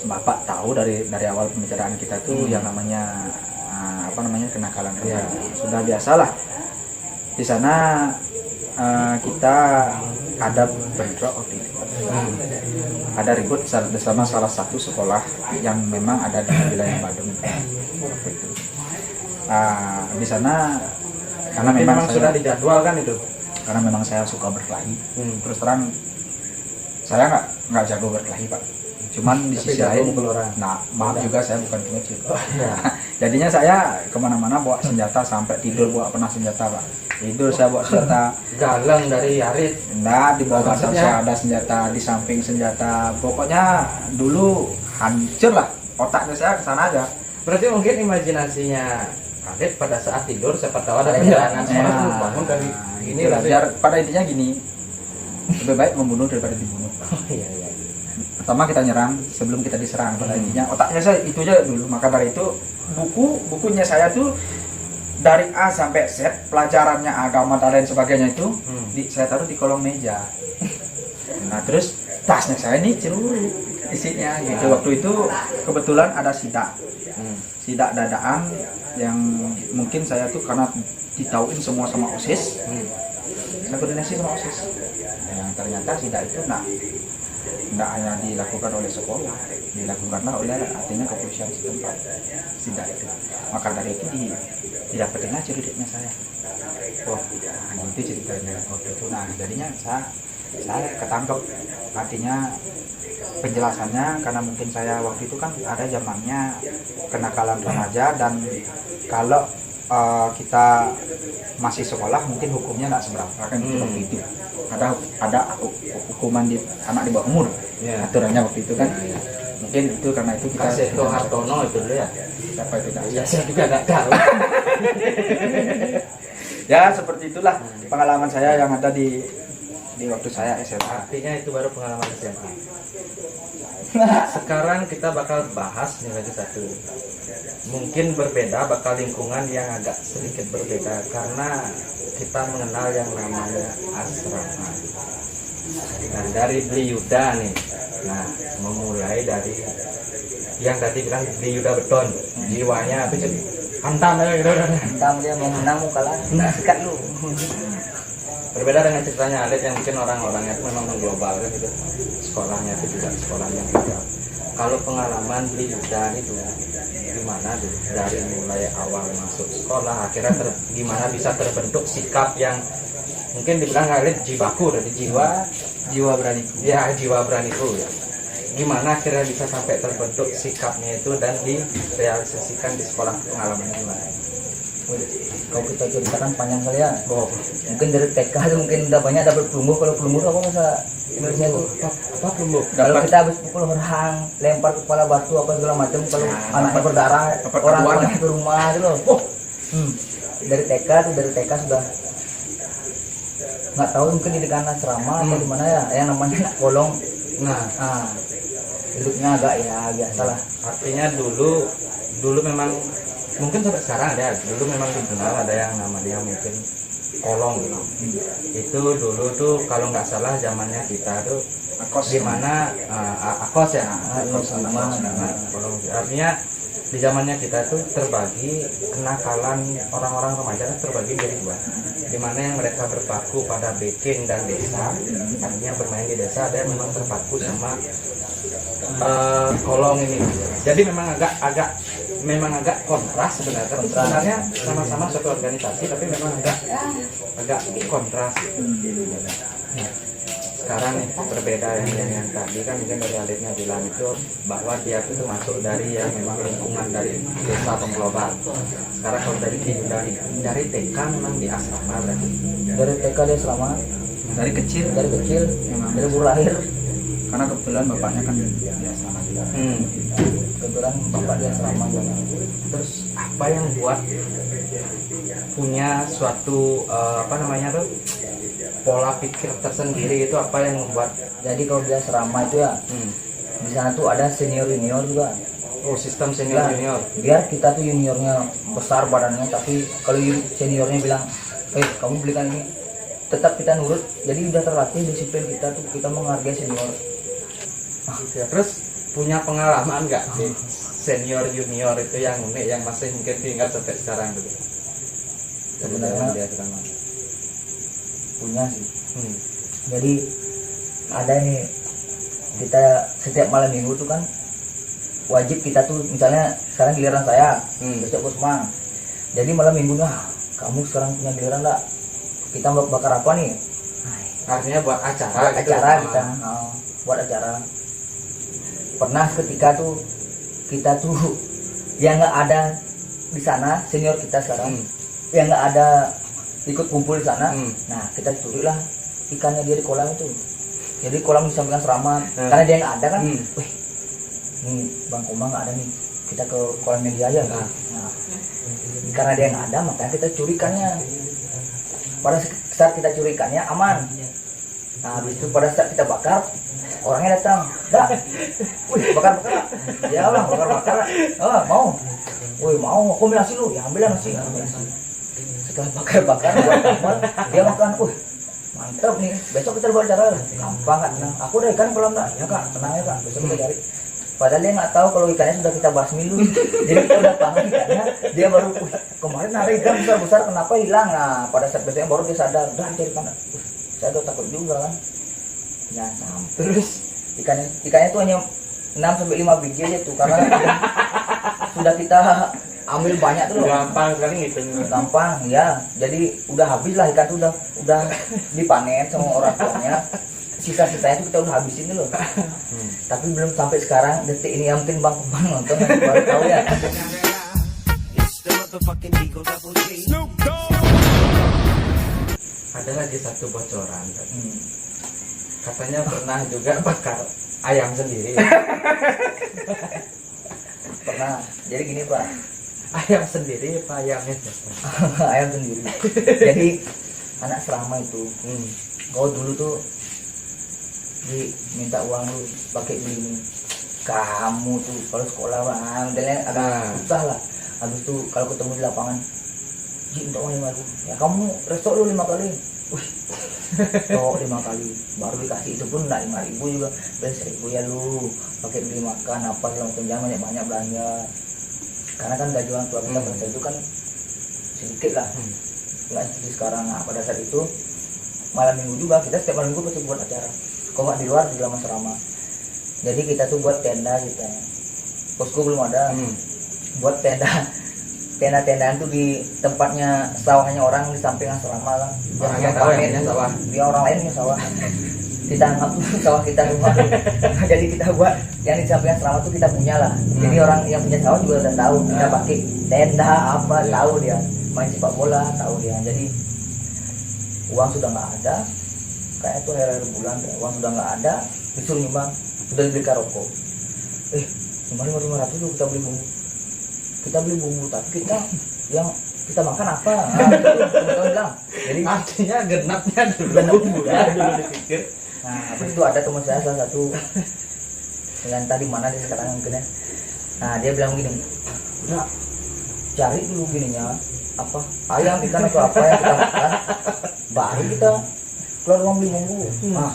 Bapak tahu dari awal pembicaraan kita tuh yang namanya kenakalan remaja. Sudah biasalah. Di sana kita ada bentrok waktu itu. Ada ribut bersama salah satu sekolah yang memang ada di wilayah Badung waktu itu. Di sana karena memang sudah dijadwalkan itu. Karena memang saya suka berkelahi. Terus terang saya nggak jago berkelahi, Pak. Cuman di sisi lain, nah maaf juga saya bukan pengecut. Jadinya saya kemana-mana bawa senjata, sampai tidur bawa pernah senjata, Pak. Tidur saya bawa senjata. Galang dari Arit. Nah, di bawah badan saya ada senjata, di samping senjata. Pokoknya dulu hancur lah otaknya saya kesana aja. Berarti mungkin imajinasinya Arit pada saat tidur, siapa tahu ada perjalanan sekolah tuh bangun dari ini lah. Pada intinya gini, lebih baik membunuh daripada dibunuh. Iya. Pertama kita nyerang sebelum kita diserang. Pada intinya otaknya saya itu aja dulu. Maka dari itu bukunya saya tuh dari A sampai Z, pelajarannya agama dan lain sebagainya itu saya taruh di kolong meja. Nah terus tasnya saya ini celurit isinya gitu. Waktu itu kebetulan ada sidak dadaan yang mungkin saya tuh karena ditauin semua sama OSIS, saya koordinasi sama OSIS. Yang ternyata sidak itu tidak hanya dilakukan oleh sekolah, dilakukanlah oleh artinya kepolisian setempat sidak itu. Maka dari itu didapetinlah ceritanya saya. Oh, itu ceritanya waktu itu. Nah, jadinya saya ketangkep, artinya penjelasannya karena mungkin saya waktu itu kan ada zamannya kenakalan remaja, dan kalau kita masih sekolah mungkin hukumnya nggak seberapa kan waktu itu. Ada hukuman di anak di bawah umur, aturannya waktu itu kan. Mungkin itu karena itu kita Seto Hartono itu dulu ya. Siapa itu? Saya juga nggak tahu. Ya seperti itulah pengalaman saya yang ada di waktu saya SMA. Artinya itu baru pengalaman SMA. Sekarang kita bakal bahas nih lagi satu. Mungkin berbeda, bakal lingkungan yang agak sedikit berbeda karena kita mengenal yang namanya asrama. Nah dari Bli Yuda nih, nah memulai dari yang tadi bilang Bli Yuda beton, jiwanya apa sih? Hantam aja gitu. Hantam, dia mau menang mau kalah, sikat lu. Berbeda dengan ceritanya Alit yang mungkin orang-orangnya itu memang mengglobalkan gitu. Sekolahnya itu juga sekolah yang global. Kalau pengalaman Bli Yuda itu gimana tuh dari mulai awal masuk sekolah akhirnya gimana bisa terbentuk sikap yang mungkin dibilang Alit jiwaku dari jiwa beraniku. Ya, jiwa beraniku ya. Gimana akhirnya bisa sampai terbentuk sikapnya itu dan direalisasikan di sekolah, pengalamannya gimana? Kalau kita ceritakan panjang kali ya. Mungkin dari TK itu mungkin udah banyak dapat pelumbuh. Kalau pelumbuh apa bahasa Indonesia itu? Apa pelumbuh? Kalau kita habis pukul orang, lempar kepala batu apa segala macam, kalau anaknya berdarah, orang tuanya ke rumah itu loh. Dari TK sudah nggak tahu mungkin di dekat asrama atau di mana ya, yang namanya kolong. Nah, hidupnya agak ya biasalah. Artinya dulu memang mungkin sampai sekarang ada, dulu memang dikenal ada yang namanya mungkin kolong gitu. Itu dulu tuh kalau nggak salah zamannya kita tuh akos gimana akos ya, kolong. Artinya di zamannya kita tuh terbagi kenakalan orang-orang remaja kan terbagi jadi dua, dimana yang mereka berpaku pada beking dan desa, artinya bermain di desa, ada yang memang terpaku sama kolong ini. Jadi memang agak kontras sebenarnya. Tapi sebenarnya sama-sama suatu organisasi, tapi memang agak kontras. Sekarang nih berbeda yang tadi kan mungkin dari Alitnya bilang itu bahwa dia itu masuk dari yang memang lingkungan dari desa pengglobal. Sekarang kalau dari dari TK memang di asrama berarti. Dari TK di asrama. Dari kecil memang dari baru lahir. Karena kebetulan bapaknya kan di asrama juga. Kebetulan bapak di asrama juga. Terus apa yang buat punya suatu pola pikir tersendiri itu, apa yang membuat? Jadi kalau di asrama itu ya di sana tuh ada senior juga. Oh, sistem senior Ya, junior. biar kita tuh juniornya besar badannya, tapi kalau seniornya bilang kamu belikan ini, tetap kita nurut. Jadi udah terlatih disiplin kita tuh, kita menghargai senior. Ya, terus punya pengalaman nggak di senior junior itu yang unik yang masih mungkin diingat sampai sekarang gitu? Sebenarnya dia sama. punya sih. Jadi ada nih, kita setiap malam minggu tuh kan wajib kita tuh, misalnya sekarang giliran saya, besok Usman. Jadi malam minggunya kamu sekarang punya giliran nggak? Kita bakar apa nih? Artinya buat acara. Buat gitu. acara kita, buat acara. Pernah ketika tuh kita tuh yang nggak ada di sana senior kita sekarang, yang nggak ada ikut kumpul di sana. Nah kita curilah ikannya dia di kolam itu. Jadi kolam di samping asrama, karena dia nggak ada kan. Wih, nih Bang Komang nggak ada nih, kita ke kolam media aja. Nah, karena dia nggak ada, makanya kita curikannya. Pada saat kita curikannya aman. Nah habis itu pada saat kita bakar, orangnya datang, dah, wih bakar. Ya bang, bakar. Oh mau, wih mau, aku ambil nasi lu, ya ambil nasi. Setelah bakar buat aman, dia makan, wih mantap nih, besok kita buat acara. Gampang kan, tenang. Aku udah ikan belum nak? Ya kak, tenang ya kak, besok kita cari. Padahal dia nggak tahu kalau ikannya sudah kita basmi dulu. Jadi kita udah panggil ikannya, dia baru, kemarin ada ikan besar kenapa hilang? Nah pada saat besoknya baru dia sadar, dah cari ikan. Saya udah takut juga kan. Ya sampai terus ikannya tuh hanya 6-5 biji aja tuh, karena sudah kita ambil banyak tuh loh. Gampang sekali gitu. Gampang ya, jadi udah habis lah ikan tuh udah dipanen sama orang tuanya. Sisa-sisanya tuh kita udah habisin dulu. Tapi belum sampai sekarang detik ini, ya mungkin Bang Kumang nonton nanti baru tahu ya. Ada lagi satu bocoran. Katanya pernah juga bakar ayam sendiri. Pernah. Jadi gini Pak, Ayam sendiri apa ayamnya? ayam sendiri. Jadi anak serama itu, kau dulu tuh minta uang lu pakai beli ini. Kamu tuh kalau sekolah bang, dan agak susah lah. Habis itu kalau ketemu di lapangan, Ji minta uang 5.000. Ya kamu resto lu 5 kali. Wih, so 5 kali baru dikasih, itu pun enggak 5.000 juga, beli 1.000 ya lu pakai beli makan apa segala macam, jangan banyak belanja. Karena kan gaji orang tua kita pada saat itu kan sedikit lah, nggak seperti sekarang. Nah pada saat itu malam minggu juga kita setiap malam minggu pasti buat acara, kok nggak di luar di dalam asrama. Jadi kita tuh buat tenda, kita posko belum ada, buat tenda-tendaan tuh di tempatnya sawahnya orang di samping asrama lah. Orangnya tahu ya sawah. Dia orang lain punya sawah. Kita anggap sawah kita rumah. Jadi kita buat yang di samping asrama tuh kita punya lah. Jadi orang yang punya sawah juga udah tahu kita pakai tenda apa, tahu dia. Main sepak bola tahu dia. Jadi uang sudah nggak ada, kayak tuh akhir bulan uang sudah nggak ada, disuruh nyumbang, sudah beli rokok. Kemarin 500 tuh kita beli bumbu, tapi kita yang kita makan apa? Nah, itu teman-teman bilang. Jadi artinya genapnya dulu bumbu ya, dulu dipikir. Nah, habis itu ada teman saya salah satu yang tadi mana dia sekarang mungkin ya. Nah, dia bilang gini, nah, cari dulu gininya apa ayam ikan atau apa yang kita makan, baru kita keluar uang beli bumbu. Nah,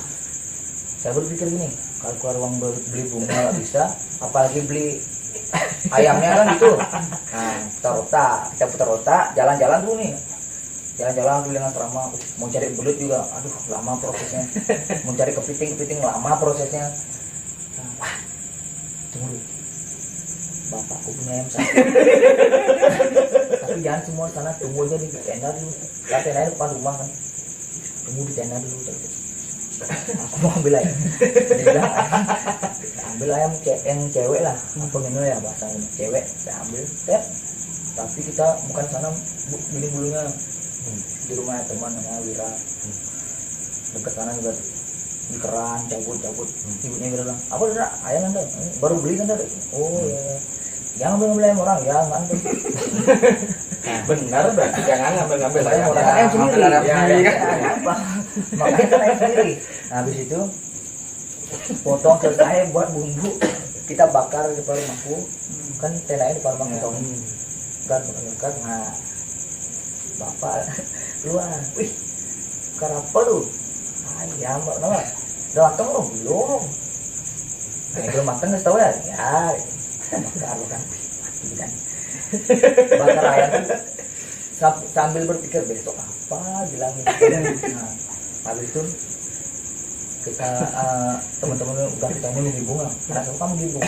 saya berpikir gini, kalau keluar uang beli bumbu nggak bisa, apalagi beli ayamnya kan gitu. Nah, kita putar otak, jalan-jalan dulu nih. Jalan-jalan keliling asrama, mau cari belut juga, aduh lama prosesnya. Mau cari kepiting lama prosesnya. Wah, tunggu, bapakku punya ayam satu. Tapi jangan semua sana, tunggu aja di tenda dulu. Lah tenda depan rumah kan, tunggu di tenda dulu. Aku mau ambil ayam. Dia bilang, ambil ayam yang cewek lah, apa gitu ya bahasanya, cewek. Saya ambil, tapi kita bukan sana beli bulunya. Di rumah teman namanya Wira, dekat sana juga di keran cabut. Ibunya bilang, apa udah ayam anda baru beli kan tadi? Oh ya, jangan ngambil ayam orang, ya nggak tuh. Benar berarti jangan ngambil ayam Orang ayam sendiri, apa? Makanya kan ayam sendiri. Nah, habis itu potong selesai buat bumbu, kita bakar di depan rumahku, kan tenanya di depan rumahku kan bakar. Nah bapak keluar, wih bakar apa tuh? Ayam pak, nama udah matang belum? Nah, belum matang nggak tahu ya? Ya bakar kan, mati kan. Bakar ayam tuh sambil berpikir besok apa bilangin. Nah, habis itu kita teman-teman udah kita ini bunga, rasa kamu gibung,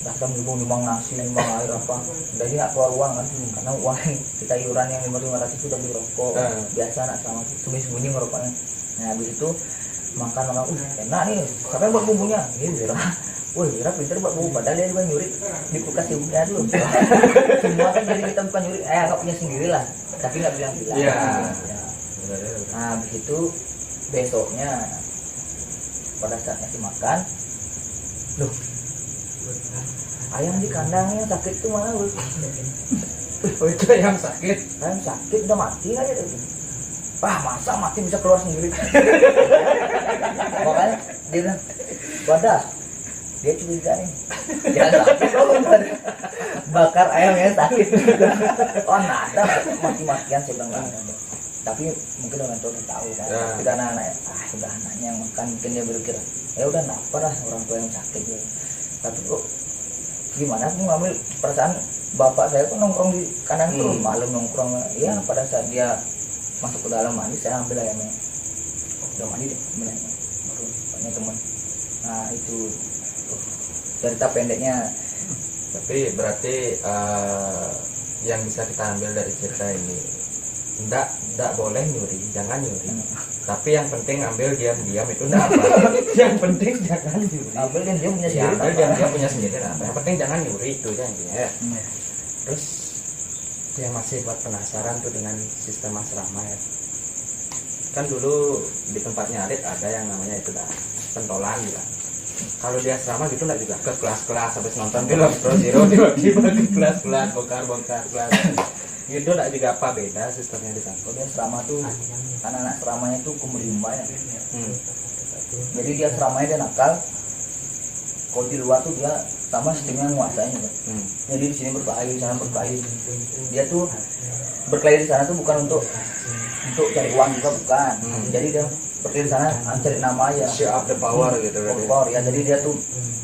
rasa gibung nimbang nasi, nimbang air apa, jadi nggak keluar uang kan, karena uang kita iuran yang 500 itu udah beli rokok, biasa anak sama sembunyi ngerokoknya. Nah habis itu makan orang, enak nih, siapa yang buat bumbunya? Ini Wira, wah Wira pinter buat bumbu, padahal dia bukan nyuri di kulkas ibunya dulu. Semua kan jadi kita bukan nyuri, nggak punya sendiri lah, tapi nggak bilang-bilang. Iya. Nah habis itu besoknya pada saat ngasih makan, loh ayam di kandangnya sakit tuh mana bos? Oh itu ayam sakit. Ayam sakit udah mati aja tuh. Wah masa mati bisa keluar sendiri? Makanya dia bilang, wadah dia curiga nih, jangan sakit loh bakar ayamnya sakit. Oh nada mati-matian saya bilang nggak. Tapi mungkin orang tua tahu kan, kita anak-anak udah anaknya yang makan, mungkin dia berpikir ya udah napa lah orang tua yang sakit ya. Tapi kok gimana aku ngambil perasaan bapak saya tuh nongkrong di kanan terus malam nongkrong ya, pada saat dia masuk ke dalam mandi saya ambil ayamnya, udah mandi deh ambil ayamnya, baru banyak teman. Nah itu cerita pendeknya. Tapi berarti yang bisa kita ambil dari cerita ini, tidak boleh nyuri, jangan nyuri. Tapi yang penting ambil diam-diam itu enggak apa. Yang penting jangan nyuri. Ambil kan dia punya Ya, sendiri. ambil dia punya sendiri lah. Yang penting jangan nyuri itu aja intinya. Ya. Terus yang masih buat penasaran tuh dengan sistem asrama ya. Kan dulu di tempatnya Arit ada yang namanya itu dah pentolan gitu. Kalau di asrama gitu enggak juga ke kelas-kelas habis nonton film Pro Zero dibagi kelas-kelas bongkar kelas. Gitu enggak juga apa beda sistemnya di sana. Kalau dia asrama tuh anak-anak asramanya tuh kumerimba ya. Jadi dia asramanya dia nakal. Kalau di luar tuh dia sama sistemnya nguasain juga. Jadi di sini berkelahi, di sana berkelahi. Dia tuh berkelahi di sana tuh bukan untuk cari uang juga bukan. Jadi dia berkelahi di sana cari nama aja. Show up the power gitu kan. Power ya. Jadi dia tuh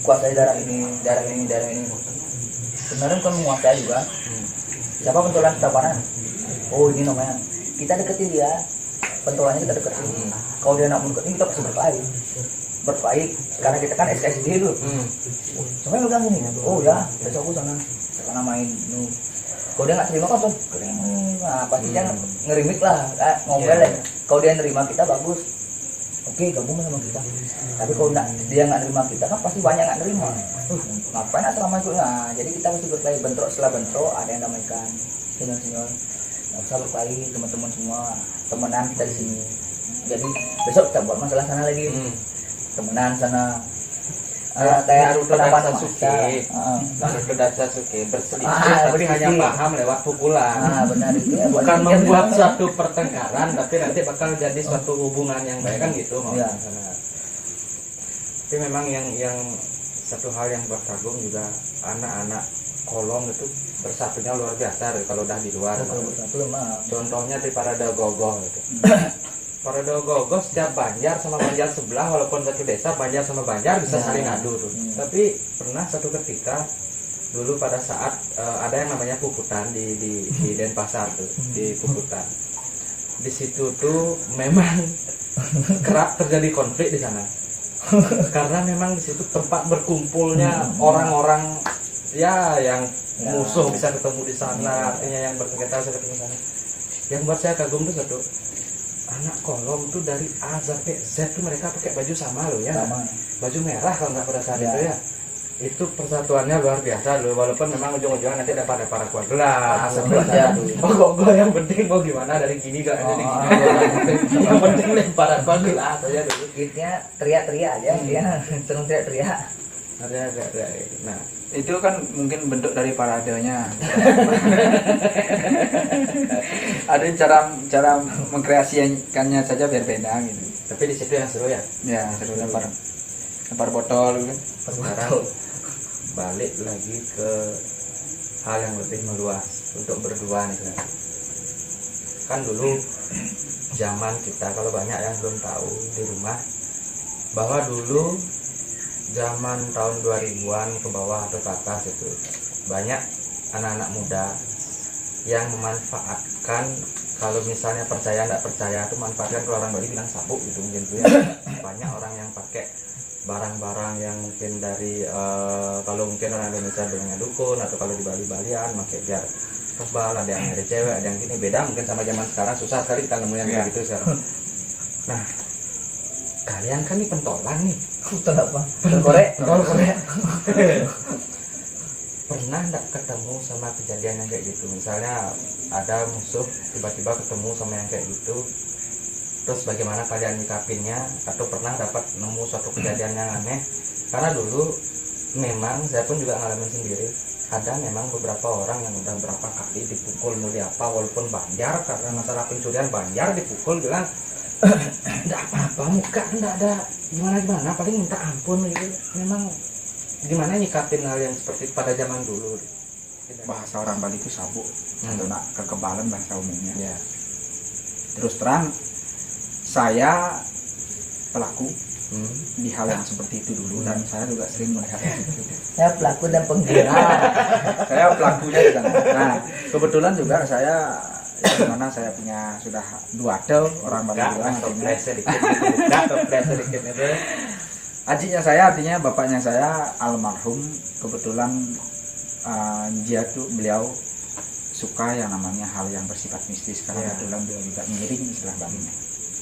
kuasai daerah ini, daerah ini, daerah ini. Sebenarnya kan menguasai juga. Siapa pentolan kita mana? Oh ini namanya. Kita deketin dia. Pentolannya kita deketin. Kalau dia nak mendeketin kita pasti berkelahi karena kita kan SKSD dulu. Sampai bilang gini, oh ya, besok aku sana main. Kalau dia nggak terima kan tuh, nah pasti dia ngerimik lah, ngomel ya. Kalau dia nerima kita bagus, oke gabung sama kita. Tapi kalau dia nggak nerima kita kan pasti banyak nggak nerima. Ngapain asrama itu? Nah, jadi kita mesti berkelahi. Bentrok setelah bentrok ada yang damaikan. Senior, nggak usah berkelahi, teman-teman semua temenan kita di sini. Jadi besok kita buat masalah sana lagi. Temenan sana. Kayak pendapat Sasuke, Naruto dan Sasuke berselisih, tapi hanya paham lewat pukulan. Benar itu. Ya, bukan membuat suatu pertengkaran, tapi nanti bakal jadi suatu hubungan yang baik kan gitu. Ya. Tapi memang yang satu hal yang buat kagum juga anak-anak kolong itu bersatunya luar biasa kalau udah di luar. Contohnya di Parade Gogoh gitu. Parade Gogoh setiap Banjar sama Banjar sebelah walaupun satu desa Banjar sama Banjar bisa saling adu tuh. Tapi pernah satu ketika dulu pada saat ada yang namanya Puputan di Denpasar tuh, di Puputan. Di situ tuh memang kerap terjadi konflik di sana. Karena memang di situ tempat berkumpulnya orang-orang ya yang musuh bisa ketemu di sana, artinya yang bersengketa bisa ketemu di sana. Yang buat saya kagum tuh satu, anak kolom tuh dari A sampai Z tuh mereka pakai baju sama loh ya. Baju merah kalau nggak pada saat itu ya. Itu persatuannya luar biasa loh, walaupun memang ujung-ujungnya nanti ada para kuat gelas aja. Oh kok yang penting mau gimana dari gini gak jadi gini. Yang penting lempar kuat gelas aja dulu. Intinya teriak-teriak aja dia, seneng teriak-teriak. Nah, itu kan mungkin bentuk dari paradenya. Ada cara mengkreasikannya saja berbeda gitu. Tapi di situ yang seru ya. Ya, seru lempar botol gitu. Sekarang balik lagi ke hal yang lebih meluas untuk berdua nih kan dulu zaman kita, kalau banyak yang belum tahu di rumah, bahwa dulu zaman tahun 2000-an ke bawah atau ke atas itu banyak anak-anak muda yang memanfaatkan, kalau misalnya percaya tidak percaya itu manfaatkan, kalau orang Bali bilang sabuk gitu mungkin tuh ya. Banyak orang yang pakai barang-barang yang mungkin dari kalau mungkin orang Indonesia bilangnya dukun, atau kalau di Bali-Balian pakai biar kebal, ada yang ada cewek, ada yang gini, beda mungkin sama zaman sekarang, susah sekali kita nemu yang kayak gitu sekarang. Nah, kalian kan nih pentolan nih. Betul apa? Korek. Korek. Pernah nggak ketemu sama kejadian yang kayak gitu? Misalnya ada musuh tiba-tiba ketemu sama yang kayak gitu, terus bagaimana kalian nyikapinnya? Atau pernah dapat nemu suatu kejadian yang aneh? Karena dulu memang saya pun juga ngalamin sendiri, ada memang beberapa orang yang udah berapa kali dipukul mulia apa, walaupun Banjar, karena masalah pencurian Banjar dipukul bilang enggak apa-apa, muka enggak ada gimana paling minta ampun gitu. Memang gimana nyikapin hal yang seperti pada zaman dulu? Bahasa orang Bali itu sabuk, atau nak kekebalan bahasa umumnya. Ya. Terus terang, saya pelaku di hal yang seperti itu dulu, dan saya juga sering melihat itu. Saya pelaku dan pengguna. Saya pelakunya di sana. Nah, kebetulan juga saya di mana saya punya sudah 2 adel, orang Bali bilang artinya sedikit itu. ajinya saya, artinya bapaknya saya almarhum, kebetulan dia tuh beliau suka yang namanya hal yang bersifat mistis, karena kebetulan beliau juga ngiring istilah Balinya.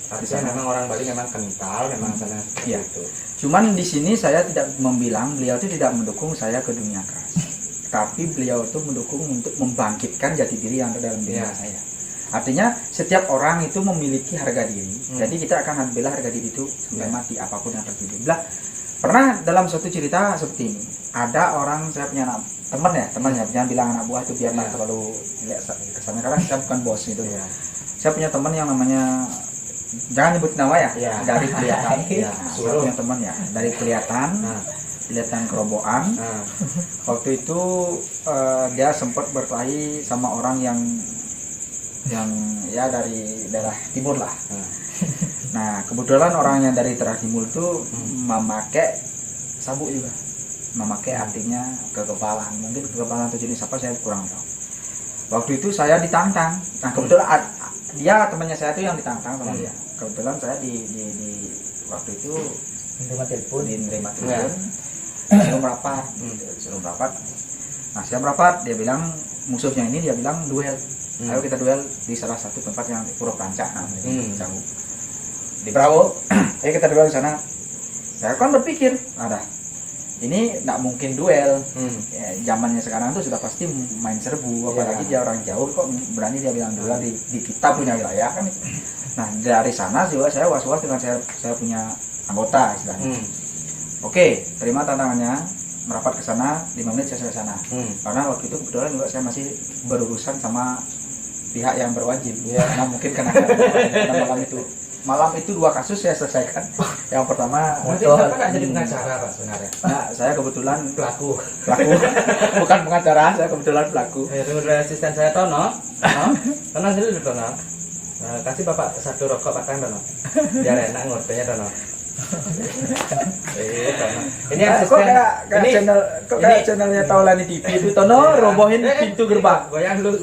Artinya memang orang Bali memang kental, memang sana seperti itu. Cuman di sini saya tidak membilang beliau itu tidak mendukung saya ke dunia keras, tapi beliau itu mendukung untuk membangkitkan jati diri yang ada dalam diri saya. Artinya setiap orang itu memiliki harga diri, jadi kita akan bela harga diri itu sampai mati apapun yang terjadi. Pernah dalam suatu cerita seperti ini, ada orang, saya punya teman ya, jangan bilang anak buah itu biar nggak terlalu kesannya, karena saya bukan bos itu. Saya punya teman yang namanya, jangan nyebut nama ya, dari kelihatan. Saya punya teman ya, dari kelihatan kerobokan. Waktu itu dia sempat berkelahi sama orang yang ya dari daerah timur lah. Nah, kebetulan orang yang dari daerah timur itu memakai sabuk juga. Memakai artinya kekebalan. Mungkin kekebalan atau jenis apa saya kurang tahu. Waktu itu saya ditantang. Nah, kebetulan dia temannya saya itu yang ditantang sama dia. Kebetulan saya di waktu itu menerima telepon. Suruh merapat. Nah, saya merapat, dia bilang musuhnya ini, dia bilang duel. Ayo kita duel di salah satu tempat yang Pura Panca, jauh di Bravo. Ayo kita duel di sana. Saya kan berpikir, ada ini tidak mungkin duel. Zamannya sekarang tuh sudah pasti main serbu, apalagi dia orang jauh, kok berani dia bilang duel di kita punya wilayah kan. Nah, dari sana juga saya was-was dengan saya punya anggota istilahnya. Oke, terima tantangannya, merapat ke sana, 5 menit saya ke sana. Karena waktu itu kebetulan juga saya masih berurusan sama pihak yang berwajib. Nah, mungkin karena malam itu 2 kasus saya selesaikan. Yang pertama, Bapak nggak jadi pengacara Pak sebenarnya? Nah, saya kebetulan Pelaku. Bukan pengacara, saya kebetulan pelaku. Itu asisten saya Tono sini dulu Tono. Kasih Bapak 1 rokok Pak Tono. Biar enak ngortenya Tono. Ini asisten. Kayak channelnya Taulani TV itu, Tono robohin pintu gerbang. Goyang lu.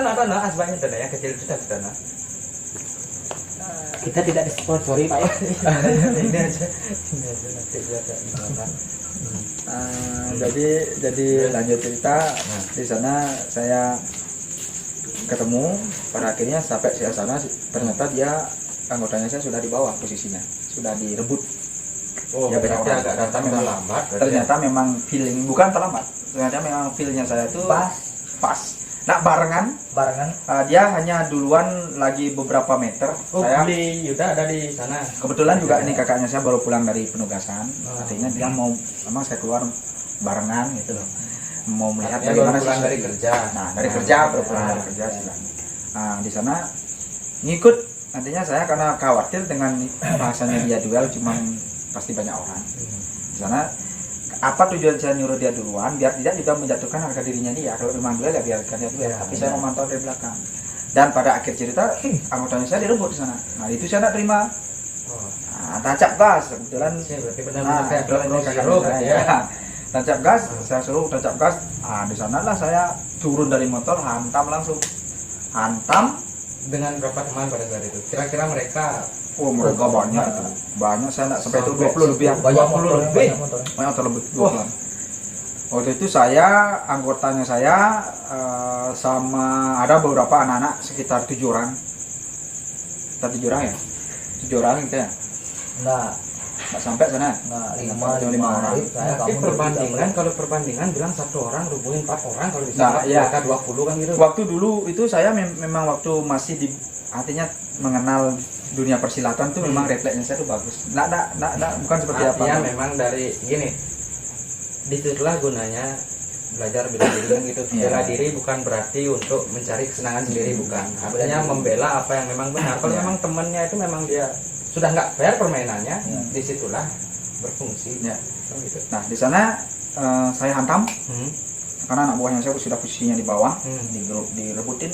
Tono asbaknya Tono yang kecil itu Tono. Kita tidak disponsori Pak ya. Ini aja nanti jadi lanjut cerita. Di sana saya ketemu, pada akhirnya sampai saya sana, ternyata dia anggotanya saya sudah di bawah posisinya, sudah direbut. Ya berarti agak datang memang lambat. Ternyata memang feeling, bukan terlambat, ternyata memang feelnya saya itu pas. Nah, barengan. Dia hanya duluan lagi beberapa meter. Saya beli Yuda ada di sana. Kebetulan juga ini kakaknya saya baru pulang dari penugasan. Artinya dia mau, memang saya keluar barengan gitu loh. Mau melihat bagaimana pulang dari kerja. Nah, dari kerja, baru pulang dari kerja. Nah, di sana ngikut Nantinya saya karena khawatir dengan bahasanya dia duel, cuman pasti banyak orang. Di sana apa tujuan saya nyuruh dia duluan biar tidak juga menjatuhkan harga dirinya dia. Kalau memang duel ya biarkan dia duel, tapi saya memantau dari belakang. Dan pada akhir cerita anggotanya saya direbut di sana. Nah itu saya tidak terima. Nah, tancap gas kebetulan. Berarti Nah, benar-benar kayak kebetulan Bro kakak Zero saya, gitu ya. ya. Tancap gas, saya suruh tancap gas. Ah di sanalah saya turun dari motor, hantam langsung. Hantam. Dengan berapa teman pada saat itu? Kira-kira mereka Oh mereka banyak itu. Banyak saya tidak sampai itu 20 lebih. Banyak 20 motor, lebih. banyak motor. Banyak terlebih 20. Waktu itu saya, anggotanya saya sama ada beberapa anak-anak sekitar 7 orang. Sekitar 7 orang ya? 7 orang gitu ya? Enggak, Nggak sampai sana? enggak Cuma 5 lima orang. Saya tapi kamu perbandingan, kalau perbandingan bilang 1 orang rubuhin 4 orang, kalau bisa Nah, iya. mereka 20 kan gitu. Waktu dulu itu saya memang waktu masih di artinya mengenal dunia persilatan tuh memang refleksnya saya tuh bagus. Nggak, bukan seperti apa. Artinya memang dari gini, disitulah gunanya belajar bela diri kan gitu. Iya. Bela diri bukan berarti untuk mencari kesenangan sendiri, bukan. Artinya membela apa yang memang benar. Kalau Iya. memang temannya itu memang dia sudah nggak fair permainannya, Iya. disitulah berfungsi. Iya. Oh, gitu. Nah di sana saya hantam Hmm. karena anak buahnya saya sudah posisinya di bawah, Hmm. direbutin.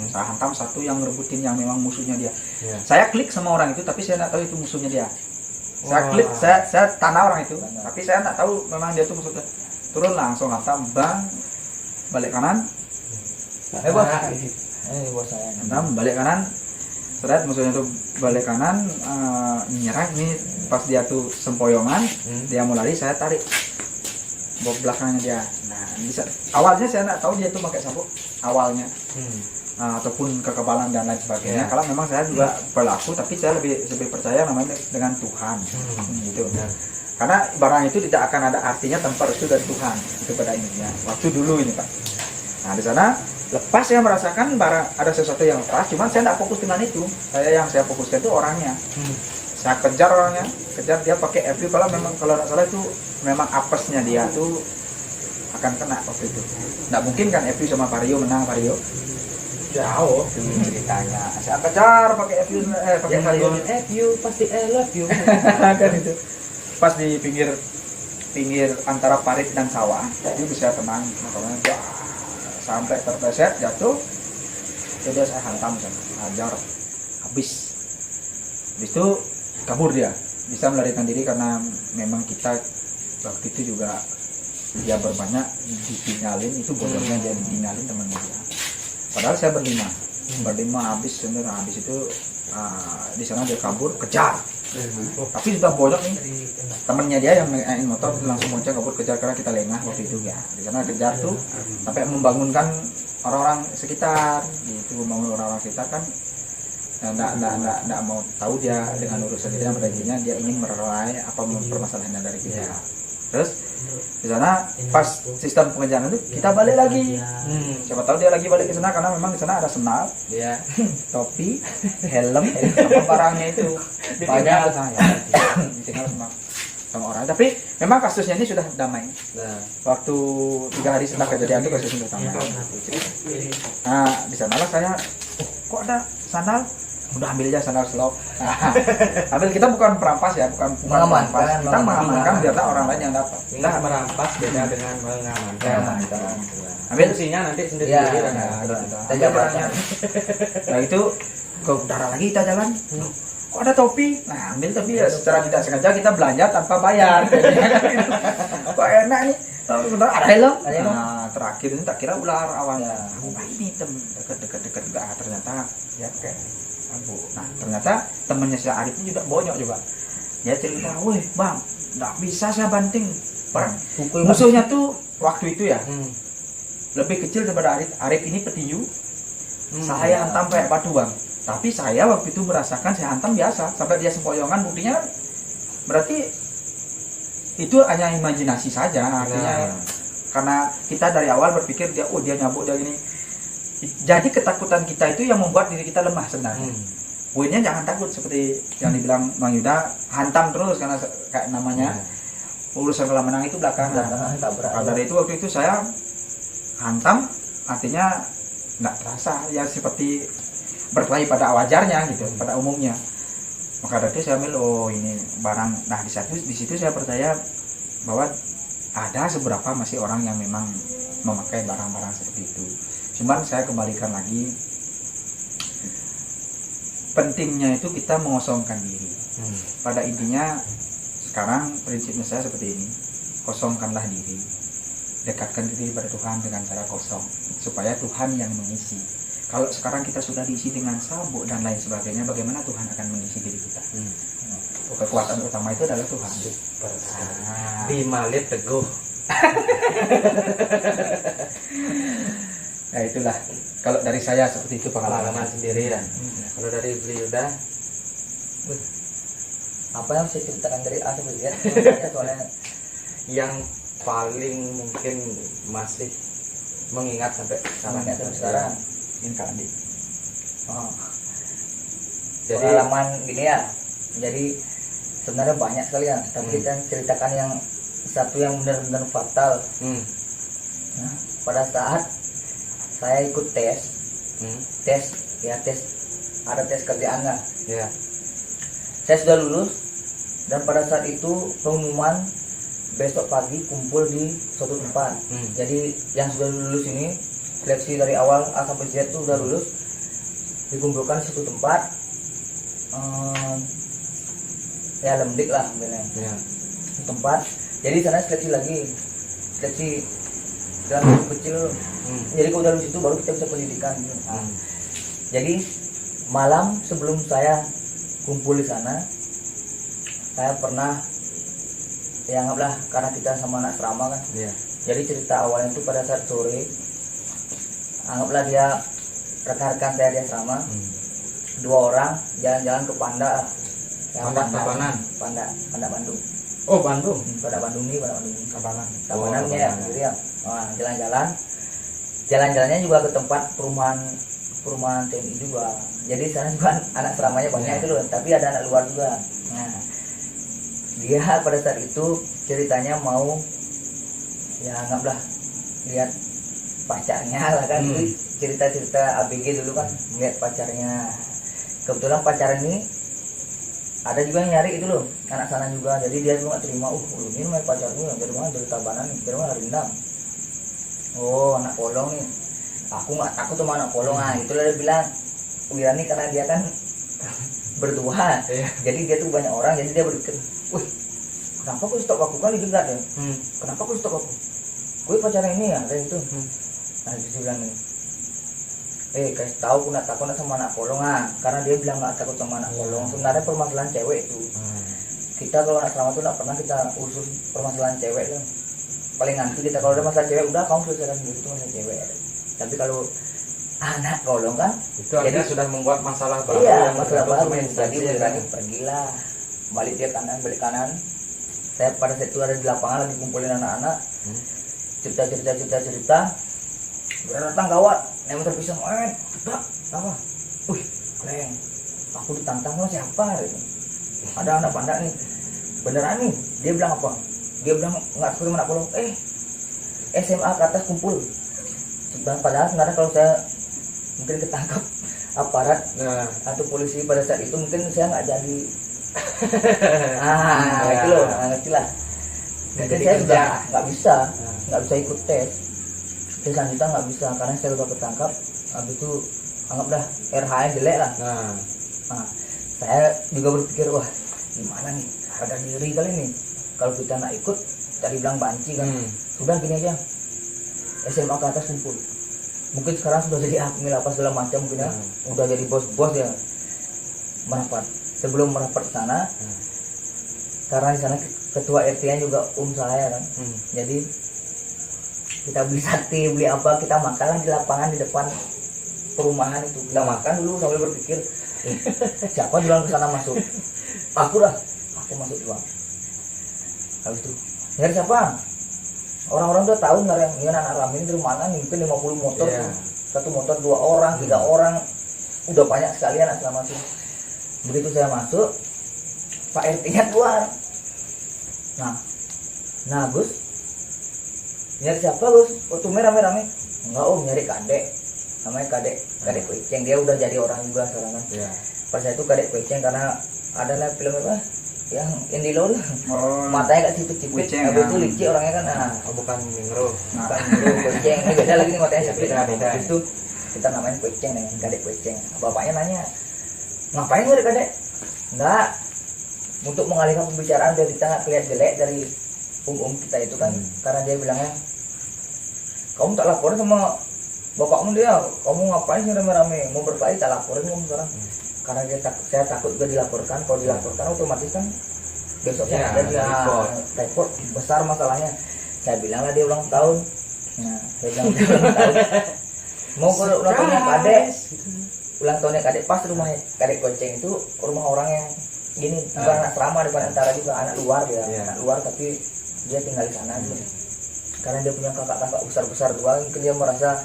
Saya hantam satu yang ngerebutin yang memang musuhnya dia. Iya. Saya klik sama orang itu tapi saya nggak tahu itu musuhnya dia. Saya Wah. klik, saya tanah orang itu, tapi saya nggak tahu memang dia itu musuhnya. Turun langsung hantam, bang, balik kanan, bos. Nah, Bos saya. hantam, balik kanan, seret musuhnya tuh balik kanan, nyerang ini pas dia tuh sempoyongan, dia mau lari, saya tarik bawa belakangnya dia. Nah, bisa awalnya saya nggak tahu dia tuh pakai sabuk awalnya. Ataupun kekebalan dan lain sebagainya. Kalau memang saya juga berlaku, tapi saya lebih percaya namanya dengan Tuhan, gitu. Karena barang itu tidak akan ada artinya tanpa restu dari Tuhan, itu pada intinya. Waktu dulu ini Pak. Nah di sana lepas saya merasakan barang ada sesuatu yang lepas, cuman saya tidak fokus dengan itu. Yang saya fokuskan itu orangnya. Saya kejar orangnya, kejar dia pakai FU. Kalau tidak salah itu memang apesnya dia tuh akan kena waktu itu. Tidak mungkin kan FU sama Vario menang Vario. jauh Itu ceritanya. Saya kejar pakai FU pakai yang Vario. you pasti love you. Kan itu. Pas di pinggir antara parit dan sawah, jadi bisa tenang motornya sampai terpleset jatuh. Jadi saya hantam, saya hajar habis itu kabur dia, bisa melarikan diri karena memang kita waktu itu juga dia berbanyak ditinggalin, itu bodohnya dia ditinggalin temannya dia. Padahal saya berlima habis sebenarnya. Habis itu di sana dia kabur, kejar. Tapi sudah banyak nih temennya dia yang naik motor langsung monceng kabur kejar karena kita lengah waktu itu ya. Di sana kejar tuh sampai membangunkan orang-orang sekitar, gitu, membangun orang-orang sekitar kan. Nggak mau tahu dia dengan urusan dia, pada intinya dia ingin mererai apa permasalahannya dari kita. Terus di sana pas sistem pengejaran itu kita balik lagi. Siapa tahu dia lagi balik ke sana karena memang di sana ada senal, Ya. topi, helm, sama barangnya itu banyak ke sana ya. Ditinggal sama orang. Tapi memang kasusnya ini sudah damai. Nah, Waktu 3 hari setelah kejadian itu kasusnya sudah damai. Nah di sanalah saya, kok ada sandal? Udah ambil aja sandal slop. Ambil, kita bukan perampas ya, bukan Mengamankan, perampas. Kita mengamankan biarlah orang lain yang dapat. kita merampas beda dengan mengamankan. Ambil Fungsinya nanti sendiri. Ya, kan. kita jabarkan. Nah itu ke udara lagi kita jalan. Kok ada topi? Nah ambil, tapi ya secara tidak sengaja kita belanja tanpa bayar. Kok enak nih? Sebentar ada helm. Nah terakhir ini tak kira ular awalnya. Wah ini dekat juga, ternyata ya kayak abu. Nah ternyata temennya si Arif ini juga bonyok juga. Dia cerita, weh bang, nggak bisa saya banting. Musuhnya tuh waktu itu ya lebih kecil daripada Arif. Arif ini petinju. Saya hantam kayak batu bang. Tapi saya waktu itu merasakan saya hantam biasa sampai dia sempoyongan. Buktinya kan berarti itu hanya imajinasi saja. Artinya karena kita dari awal berpikir dia nyabuk dia gini. Jadi ketakutan kita itu yang membuat diri kita lemah sebenarnya. Poinnya jangan takut seperti yang dibilang Bang Yuda, hantam terus karena kayak namanya urusan kalah menang itu belakangan. Dari itu waktu itu saya hantam, artinya nggak terasa ya seperti berkelahi pada wajarnya gitu, pada umumnya. Maka dari itu saya ambil, oh ini barang. Nah di situ saya percaya bahwa ada seberapa masih orang yang memang memakai barang-barang seperti itu. Cuman saya kembalikan lagi, pentingnya itu kita mengosongkan diri. Pada intinya sekarang prinsipnya saya seperti ini, kosongkanlah diri, dekatkan diri pada Tuhan dengan cara kosong, supaya Tuhan yang mengisi. Kalau sekarang kita sudah diisi dengan sabuk dan lain sebagainya, bagaimana Tuhan akan mengisi diri kita? Kekuatan utama itu adalah Tuhan. Bimalit teguh. Nah itulah, kalau dari saya seperti itu Pengalaman sendiri dan kalau dari beliau udah Apa yang saya ceritakan dari A sampai Z soalnya yang paling mungkin masih mengingat sampai sekarang sampai sekarang. ini Kak Andi. Oh. Jadi Pengalaman gini ya. Jadi sebenarnya banyak sekali ya, tapi kita ceritakan yang satu yang benar-benar fatal. Nah, pada saat saya ikut tes ada tes kerjaan lah. ya Saya sudah lulus dan pada saat itu pengumuman besok pagi kumpul di suatu tempat. Jadi yang sudah lulus ini seleksi dari awal A sampai Z itu sudah lulus, dikumpulkan di suatu tempat. Ya lemdik lah sebenarnya. ya Tempat. Jadi sana seleksi dalam grup kecil. Jadi kalau dari situ baru kita bisa pendidikan. Jadi malam sebelum saya kumpul di sana, saya pernah ya anggaplah karena kita sama anak serama kan. ya Jadi cerita awalnya itu pada saat sore, anggaplah dia rekan-rekan saya dia serama, 2 orang jalan-jalan ke Panda. Panda Tabanan. Panda Bandung. oh Bandung Pada Bandung nih. Tabanan Tabanan ya, gitu ya. Nah, jalan-jalannya juga ke tempat perumahan TNI juga. Jadi sana juga anak seramanya banyak itu loh, tapi ada anak luar juga. Nah, dia pada saat itu ceritanya mau ya anggaplah lihat pacarnya lah kan. Cerita-cerita ABG dulu kan, lihat pacarnya. Kebetulan pacar ini ada juga yang nyari itu loh, anak sana juga. Jadi dia tuh nggak terima, ini main pacarnya dari mana, dari Tabanan nih, dari mana, Rindang. Oh anak polong nih, aku nggak takut sama anak polong. Itulah dia bilang Wirani, karena dia kan berdua, jadi dia tuh banyak orang, jadi dia berpikir, wih kenapa kau stop aku, kan dijegat ya, kenapa kau stop aku, gue pacarnya ini ya, kayak gitu. Nah dia bilang nih, kasih tahu aku nggak takut sama anak polong. Karena dia bilang nggak takut sama anak polong. Sebenarnya permasalahan cewek itu, kita kalau anak selama itu nggak pernah kita usus permasalahan cewek tuh. Paling nanti kita kalau ada masalah cewek udah kamu selesaikan sendiri, itu masalah cewek. Tapi kalau anak polong kan itu artinya sudah membuat masalah baru. iya, masalah baru. Sama Jadi instansi ya. berani pergilah, balik kanan. Saya pada saat itu ada di lapangan lagi kumpulin anak-anak, cerita. Datang gawat, yang terpisah, apa? Wih, Leng, aku ditantang sama siapa? Ada anak Panda nih, beneran nih. Dia bilang apa? Dia bilang nggak takut sama anak polong. SMA ke atas kumpul. Padahal sebenarnya kalau saya mungkin ketangkap aparat atau polisi pada saat itu mungkin saya nggak jadi. Itu loh, ngerti lah. Mungkin saya sudah nggak bisa ikut tes selanjutnya, nggak bisa karena saya udah ketangkap. Habis itu anggaplah RHN jelek lah. Nah, saya juga berpikir, wah gimana nih harga diri kali nih kalau kita nggak ikut. Tadi bilang banci kan, sudah gini aja, SMA ke atas kumpul. Mungkin sekarang sudah jadi admin apa segala macam mungkin ya, udah jadi bos ya. Merapat, sebelum merapat ke sana, karena di sana ketua RT-nya juga saya kan, jadi kita beli sate, beli apa, kita makan di lapangan di depan perumahan itu. Kita makan dulu sambil berpikir, siapa duluan ke sana masuk? Aku masuk duluan. Habis itu nyari siapa? Orang-orang udah tahu nyari yang anak Ramin dari mana nih, mungkin 50 motor tuh. Satu motor 2 orang, 3 orang, udah banyak sekali anak selama itu. Begitu saya masuk, Pak RT-nya keluar. Nah Gus, nyari siapa Gus? Waktu rame-rame? Enggak nyari kadek. namanya Kadek Kueceng. Dia udah jadi orang juga sekarang kan. Iya. Pas saya itu Kadek Kueceng karena ada lah film apa yang Indilo lah. Oh, Matanya gak sipit-sipit, Kueceng, habis ya. itu licik orangnya kan. Nah, Oh, bukan Mingro. bukan Indilo, Kueceng. Ini beda lagi nih matanya sipit. Beda. Habis itu kita namain Kueceng dengan Kadek Kueceng. Bapaknya nanya, ngapain lu Kadek? Enggak, untuk mengalihkan pembicaraan biar kita nggak kelihatan jelek dari kita itu kan. Karena dia bilangnya, kamu tak laporin sama bapakmu dia, kamu ngapain sih rame-rame mau berkelahi, tak laporin kamu sekarang. Karena saya takut juga dilaporkan. Kalau dilaporkan otomatis kan besoknya Ya, ada dia repot besar masalahnya. Saya bilang lah dia ulang tahun. Nah, saya bilang dia ulang tahun. Mau ke ulang tahunnya Kadek, ulang tahunnya Kadek pas rumah Kadek Kueceng itu rumah orang yang gini, bukan anak asrama, bukan antara juga anak luar dia, anak luar tapi dia tinggal di sana gitu. Karena dia punya kakak-kakak besar-besar dua, mungkin dia merasa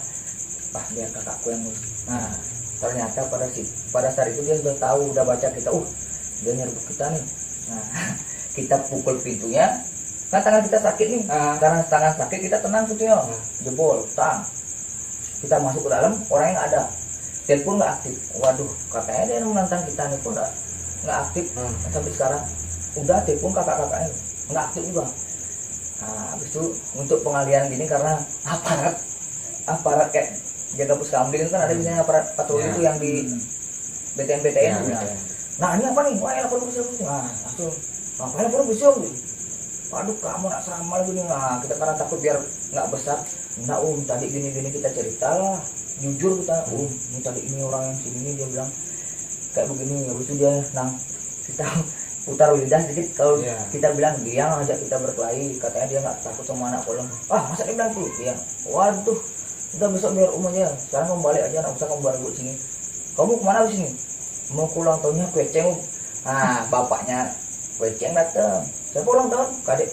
biar kakakku yang ngurus. Nah, ternyata pada saat itu dia sudah tahu, udah baca kita, dia nyerbu kita nih. Nah, kita pukul pintunya, kan tangan kita sakit nih. Karena tangan sakit kita tenang pintunya, jebol, tang. Kita masuk ke dalam, orangnya nggak ada, telepon nggak aktif. Waduh, katanya dia menantang kita nih, kok nggak aktif sampai sekarang. Udah telepon kakak-kakaknya nggak aktif juga. Nah, habis itu untuk pengalihan gini karena aparat kayak jaga puskamling kan ada biasanya aparat patroli itu yang di BTN. Nah ini apa nih? Wah, lapor polisi. Nah langsung ngapain lapor polisi? Waduh, kamu nak sama lagi nih. Nah kita karena takut biar nggak besar. Nah tadi gini kita cerita lah, jujur kita. Ini tadi ini orang yang sini dia bilang kayak begini. Habis itu dia kita putar lidah sedikit. Kalau kita bilang dia ngajak kita berkelahi, katanya dia nggak takut sama anak kolong. Masa dia bilang tuh dia? Waduh, udah besok biar umumnya. Sekarang kamu balik aja, nggak usah kamu balik sini. Kamu kemana di sini? Mau ulang tahunnya Kueceng. Bapaknya Kueceng datang. Siapa ulang tahun? Kadek.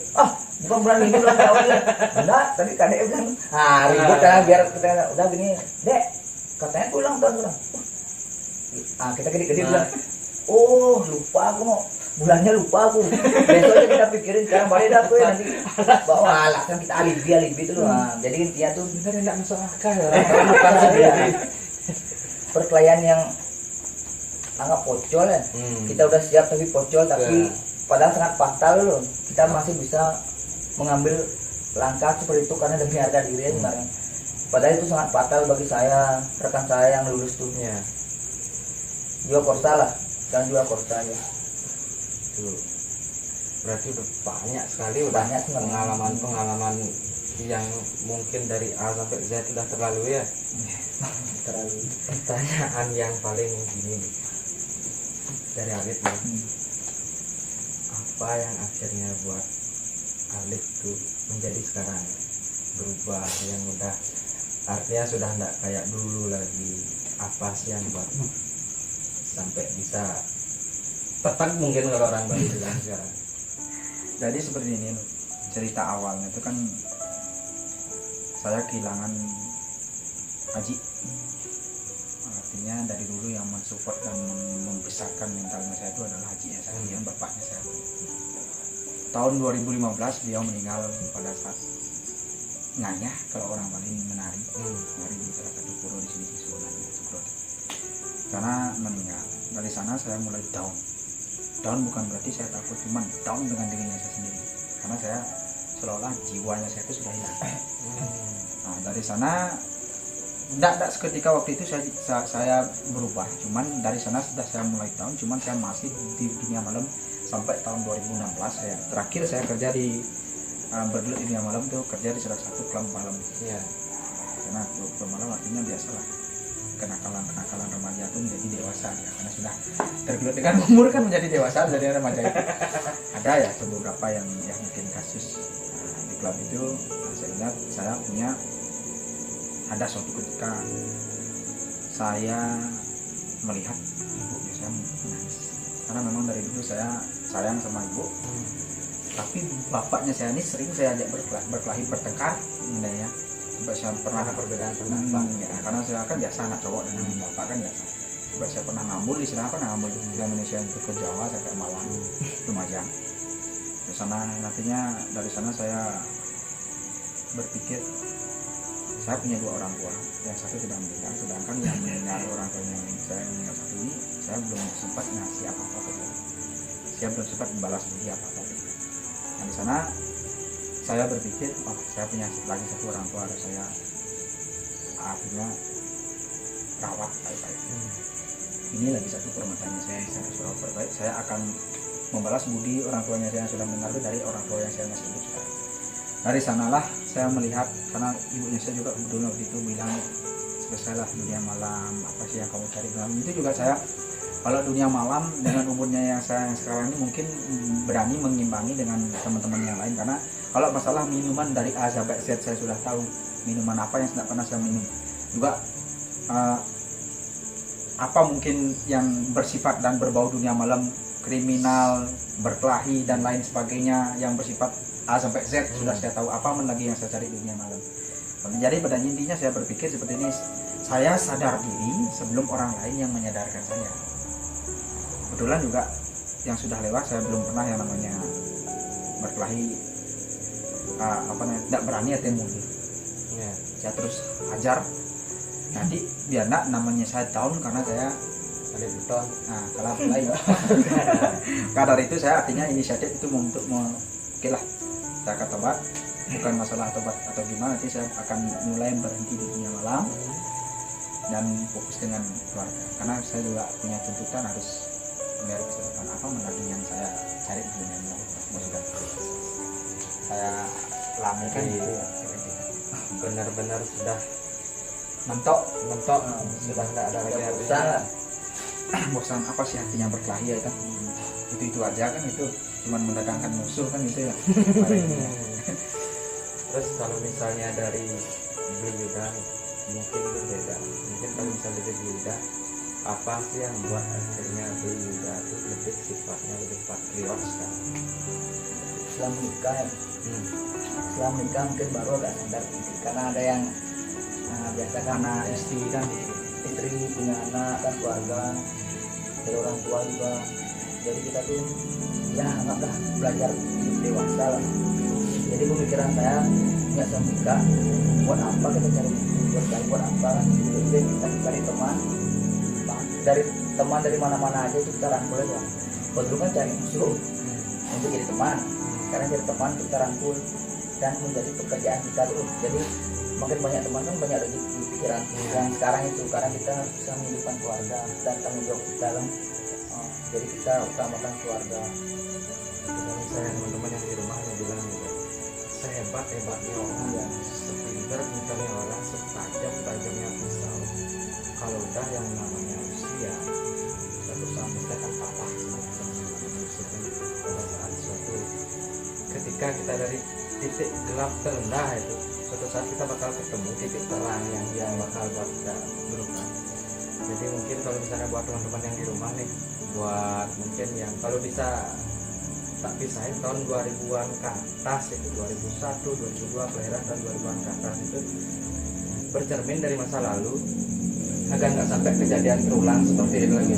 Bukan bulan ini ulang tahun ya. Enggak, tadi Kadek bilang. Ribut kan biar kita udah gini. Dek, katanya aku ulang tahun sekarang. Kita gede-gede bilang. Lupa aku mau. Bulannya lupa aku. Besoknya kita pikirin sekarang balik dah aku ya nanti. Bawa kan kita alibi itu loh. Jadi intinya tuh Bener enggak masuk akal ya. Perkelahian yang anggap pocol ya. Kita udah siap tapi pocol, tapi padahal sangat fatal loh. Kita masih bisa mengambil langkah seperti itu karena demi harga diri sebenarnya. Padahal itu sangat fatal bagi saya, rekan saya yang lulus tuh. Jiwa korsa lah, jangan jiwa korsa ya. Berarti udah banyak sekali pengalaman yang mungkin dari A sampai Z sudah terlalu ya. Terlalu. Pertanyaan yang paling gini nih dari Alif nih. Apa yang akhirnya buat Alif tuh menjadi sekarang berubah, yang udah artinya sudah enggak kayak dulu lagi? Apa sih yang buat sampai bisa tepat mungkin kalau orang Bali bilang sekarang? Jadi seperti ini cerita awalnya itu kan saya kehilangan Haji. Artinya dari dulu yang mensupport dan membesarkan mentalnya saya itu adalah Haji ya, saya yang bapaknya saya. Tahun 2015 beliau meninggal pada saat nganyah, kalau orang Bali menari di salah satu pura di sini di Sunan itu. Karena meninggal, dari sana saya mulai down bukan berarti saya takut, cuman down dengan dirinya saya sendiri, karena saya seolah-olah jiwanya saya itu sudah hilang. Nah dari sana tidak seketika waktu itu saya berubah, cuman dari sana sudah saya mulai down, cuman saya masih di dunia malam sampai tahun 2016. Terakhir saya kerja di bergelut di dunia malam tuh, kerja di salah satu klub malam. Karena klub malam artinya biasalah kenakalan remaja itu menjadi dewasa dia, karena sudah tergelut dengan umur kan menjadi dewasa, jadi remaja itu ada ya beberapa yang mungkin kasus di klub itu. Saya ingat saya punya ada suatu ketika saya melihat ibu saya menangis, karena memang dari dulu saya sayang sama ibu, tapi bapaknya saya ini sering saya ajak berkelahi bertengkar ya. Sampai saya pernah ada perbedaan pendapat ya, karena saya kan biasa anak cowok dan anak bapak kan biasa. Sampai saya pernah ngambul di sana, ngambul di Indonesia itu ke Jawa sampai Malang, Lumajang. Di sana nantinya dari sana saya berpikir saya punya 2 orang tua, yang satu sudah meninggal, sedangkan yang meninggal orang tuanya saya yang meninggal satu ini saya belum sempat ngasih apa-apa ke dia. Saya belum sempat membalas budi apa-apa ke dia. Nah di sana saya berpikir, oh saya punya lagi 1 orang tua harus saya artinya rawat baik-baik. Ini lagi 1 permasalahan saya harus rawat baik-baik. Saya akan membalas budi orang tuanya saya yang sudah meninggal dari orang tua yang saya masih hidup sekarang. Dari sanalah saya melihat, karena ibunya saya juga dulu waktu itu bilang, selesailah dunia malam, apa sih yang kamu cari malam. Itu juga saya, kalau dunia malam dengan umurnya yang saya yang sekarang ini mungkin berani mengimbangi dengan teman-teman yang lain. Karena kalau masalah minuman dari A sampai Z saya sudah tahu minuman apa yang tidak pernah saya minum. Juga apa mungkin yang bersifat dan berbau dunia malam, kriminal, berkelahi dan lain sebagainya yang bersifat A sampai Z sudah saya tahu. Apa lagi yang saya cari di dunia malam. Jadi pada intinya saya berpikir seperti ini, saya sadar diri sebelum orang lain yang menyadarkan saya. Kebetulan juga yang sudah lewat saya belum pernah yang namanya berkelahi, tidak berani atau mundur. Saya terus ajar. Nanti biar nak namanya saya down karena saya ada beton. Nah, kalau lain. Karena dari itu saya artinya inisiatif itu untuk oke lah, saya akan tobat, bukan masalah tobat atau gimana, nanti saya akan mulai berhenti di dunia malam dan fokus dengan keluarga. Karena saya juga punya tuntutan harus melihat keselamatan apa lagi yang saya cari di dunia malam. Kemudian saya lakukan itu ya. Benar-benar sudah mentok sudah nggak ada lagi bosan apa sih artinya berkelahi ya kan, itu aja kan, itu cuma mendatangkan musuh kan itu ya. Terus kalau misalnya dari Beli Yuda mungkin berbeda, mungkin kalau misalnya dari Beli Yuda apa sih yang buat akhirnya Beli Yuda itu lebih sifatnya lebih patriot sekarang? Setelah menikah ya, setelah menikah mungkin baru agak sadar sedikit, karena ada yang biasa karena istri punya anak kan, keluarga dari orang tua juga, jadi kita tuh ya anggaplah belajar hidup dewasa lah. Jadi pemikiran saya nggak saya menikah buat apa kita cari buat apa, jadi kita cari teman dari mana-mana aja itu kita rangkul aja. Kalau dulu kan cari musuh untuk jadi teman, sekarang jadi teman kita rangkul dan menjadi pekerjaan kita tuh. Jadi makin banyak teman kan banyak lagi pikiran yang sekarang itu, karena kita bisa menghidupkan keluarga dan tanggung jawab kita kan. Jadi kita utamakan keluarga. Kalau misalnya teman-teman yang di rumah yang bilang juga sehebat-hebatnya orang, sepinter pintarnya orang, setajam-tajamnya pisau, kalau udah yang namanya usia suatu saat pasti akan patah pada saat ketika kita dari titik gelap terendah itu, suatu saat kita bakal ketemu titik terang yang bakal buat kita berubah. Jadi mungkin kalau misalnya buat teman-teman yang di rumah nih, buat mungkin yang kalau bisa tak pisahin tahun 2000-an ke atas itu, 2001, 2002 kelahiran dan 2000-an ke atas itu bercermin dari masa lalu agar nggak sampai kejadian terulang seperti itu lagi.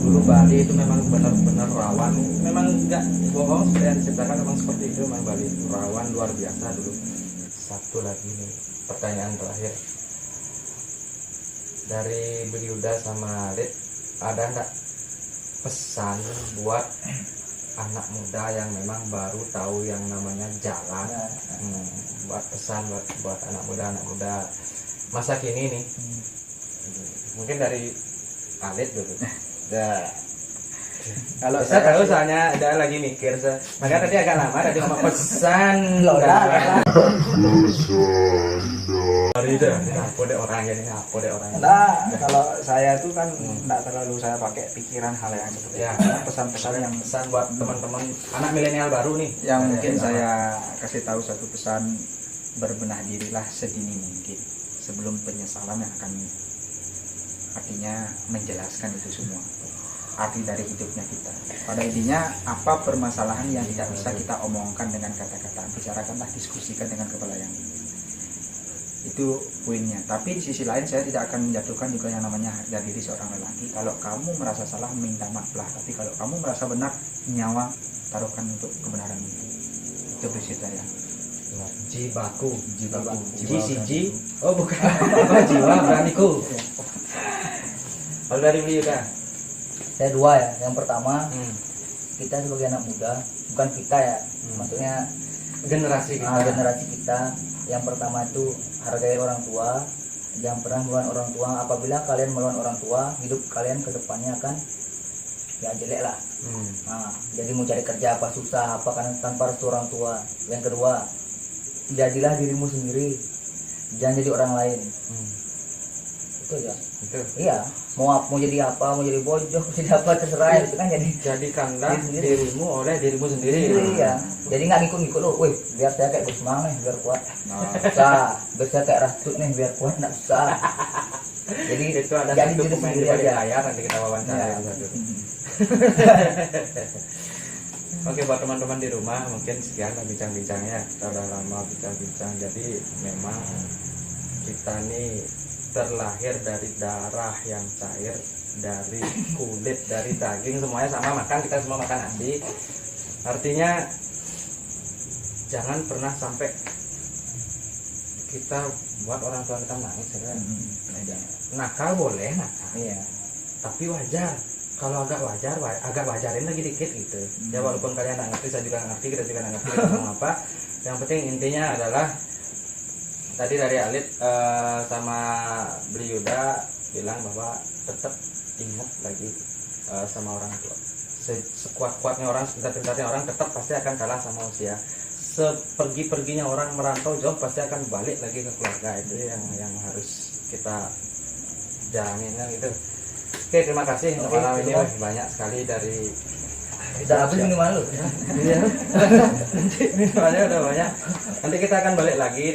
Dulu Bali itu memang benar-benar rawan, memang nggak bohong seperti yang diceritakan, memang seperti itu. Memang Bali itu rawan luar biasa dulu. Satu lagi nih pertanyaan terakhir dari Beli Yuda sama Lid, ada nggak pesan buat anak muda yang memang baru tahu yang namanya jalan, buat pesan buat anak muda masa kini nih, mungkin dari Alit dulu. Kalau saya tahu soalnya ada lagi mikir, maka tadi agak lama tadi mau pesan loh. Apa deh orang ini, apa deh orang. Nah, kalau saya tuh kan tidak terlalu saya pakai pikiran hal yang seperti ya, pesan-pesan yang pesan buat teman-teman anak milenial baru nih, yang mungkin saya kasih tahu satu pesan, berbenah dirilah sedini mungkin sebelum penyesalan yang akan artinya menjelaskan itu semua arti dari hidupnya kita. Pada intinya apa permasalahan yang tidak bisa kita omongkan dengan kata-kata, bicarakanlah, diskusikan dengan kepala yang itu poinnya. Tapi di sisi lain saya tidak akan menjatuhkan juga yang namanya harga diri seorang lelaki. Kalau kamu merasa salah minta maaflah, tapi kalau kamu merasa benar, nyawa taruhkan untuk kebenaran itu prinsip saya. Jibaku. Jiwa Ji. Oh bukan. Apa jiwa beraniku. Kalau dari beliau kan? Saya dua ya. Yang pertama, Hmm. kita sebagai anak muda, bukan kita ya, maksudnya Generasi kita. generasi kita. Yang pertama itu hargai orang tua, jangan pernah melawan orang tua. Apabila kalian melawan orang tua, hidup kalian ke depannya akan ya jelek lah. Hmm. Nah, jadi mau cari kerja apa susah apa karena tanpa restu orang tua. Yang kedua, jadilah dirimu sendiri, jangan jadi orang lain. Itu ya. Itu. Iya, mau jadi apa, mau jadi bojok, mau jadi apa terserah itu kan jadi Jadikanlah Diri sendiri. dirimu oleh dirimu sendiri. Iya. Jadi nggak ngikut-ngikut lo, wih biar saya kayak Gus Mang nih biar kuat. Usah, biar saya kayak Rastut nih biar kuat nggak usah. Jadi Itu ada jadi satu diri pemain di sendiri balik aja. layar, nanti kita wawancara Iya. satu. Oke, buat teman-teman di rumah mungkin sekian lah bincang-bincangnya. Kita udah lama bincang-bincang. Jadi memang kita nih terlahir dari darah yang cair, dari kulit, dari daging, semuanya sama makan. Kita semua makan nasi. Artinya jangan pernah sampai kita buat orang tua kita nangis ya. Nakal boleh nakal, Iya. tapi wajar. Kalau agak wajarin lagi dikit gitu. Ya walaupun kalian nggak ngerti, saya juga nggak ngerti, kita juga nggak ngerti kita ngomong apa. Yang penting intinya adalah tadi dari Alit sama Beli Yuda bilang bahwa tetap ingat lagi sama orang tua. Sekuat-kuatnya orang, sepintar-pintarnya orang tetap pasti akan kalah sama usia. Sepergi-perginya orang merantau jauh pasti akan balik lagi ke keluarga. Itu yang harus kita jalanin kan gitu. Oke, terima kasih untuk malam ini. terima Banyak sekali dari Udah habis minuman lu. Iya. Minumannya udah banyak. Nanti kita akan balik lagi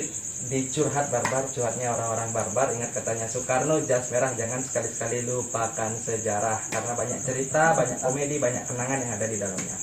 di Curhat Barbar, curhatnya orang-orang barbar. Ingat katanya Soekarno, jas merah, jangan sekali-sekali lupakan sejarah karena banyak cerita, banyak komedi, banyak kenangan yang ada di dalamnya.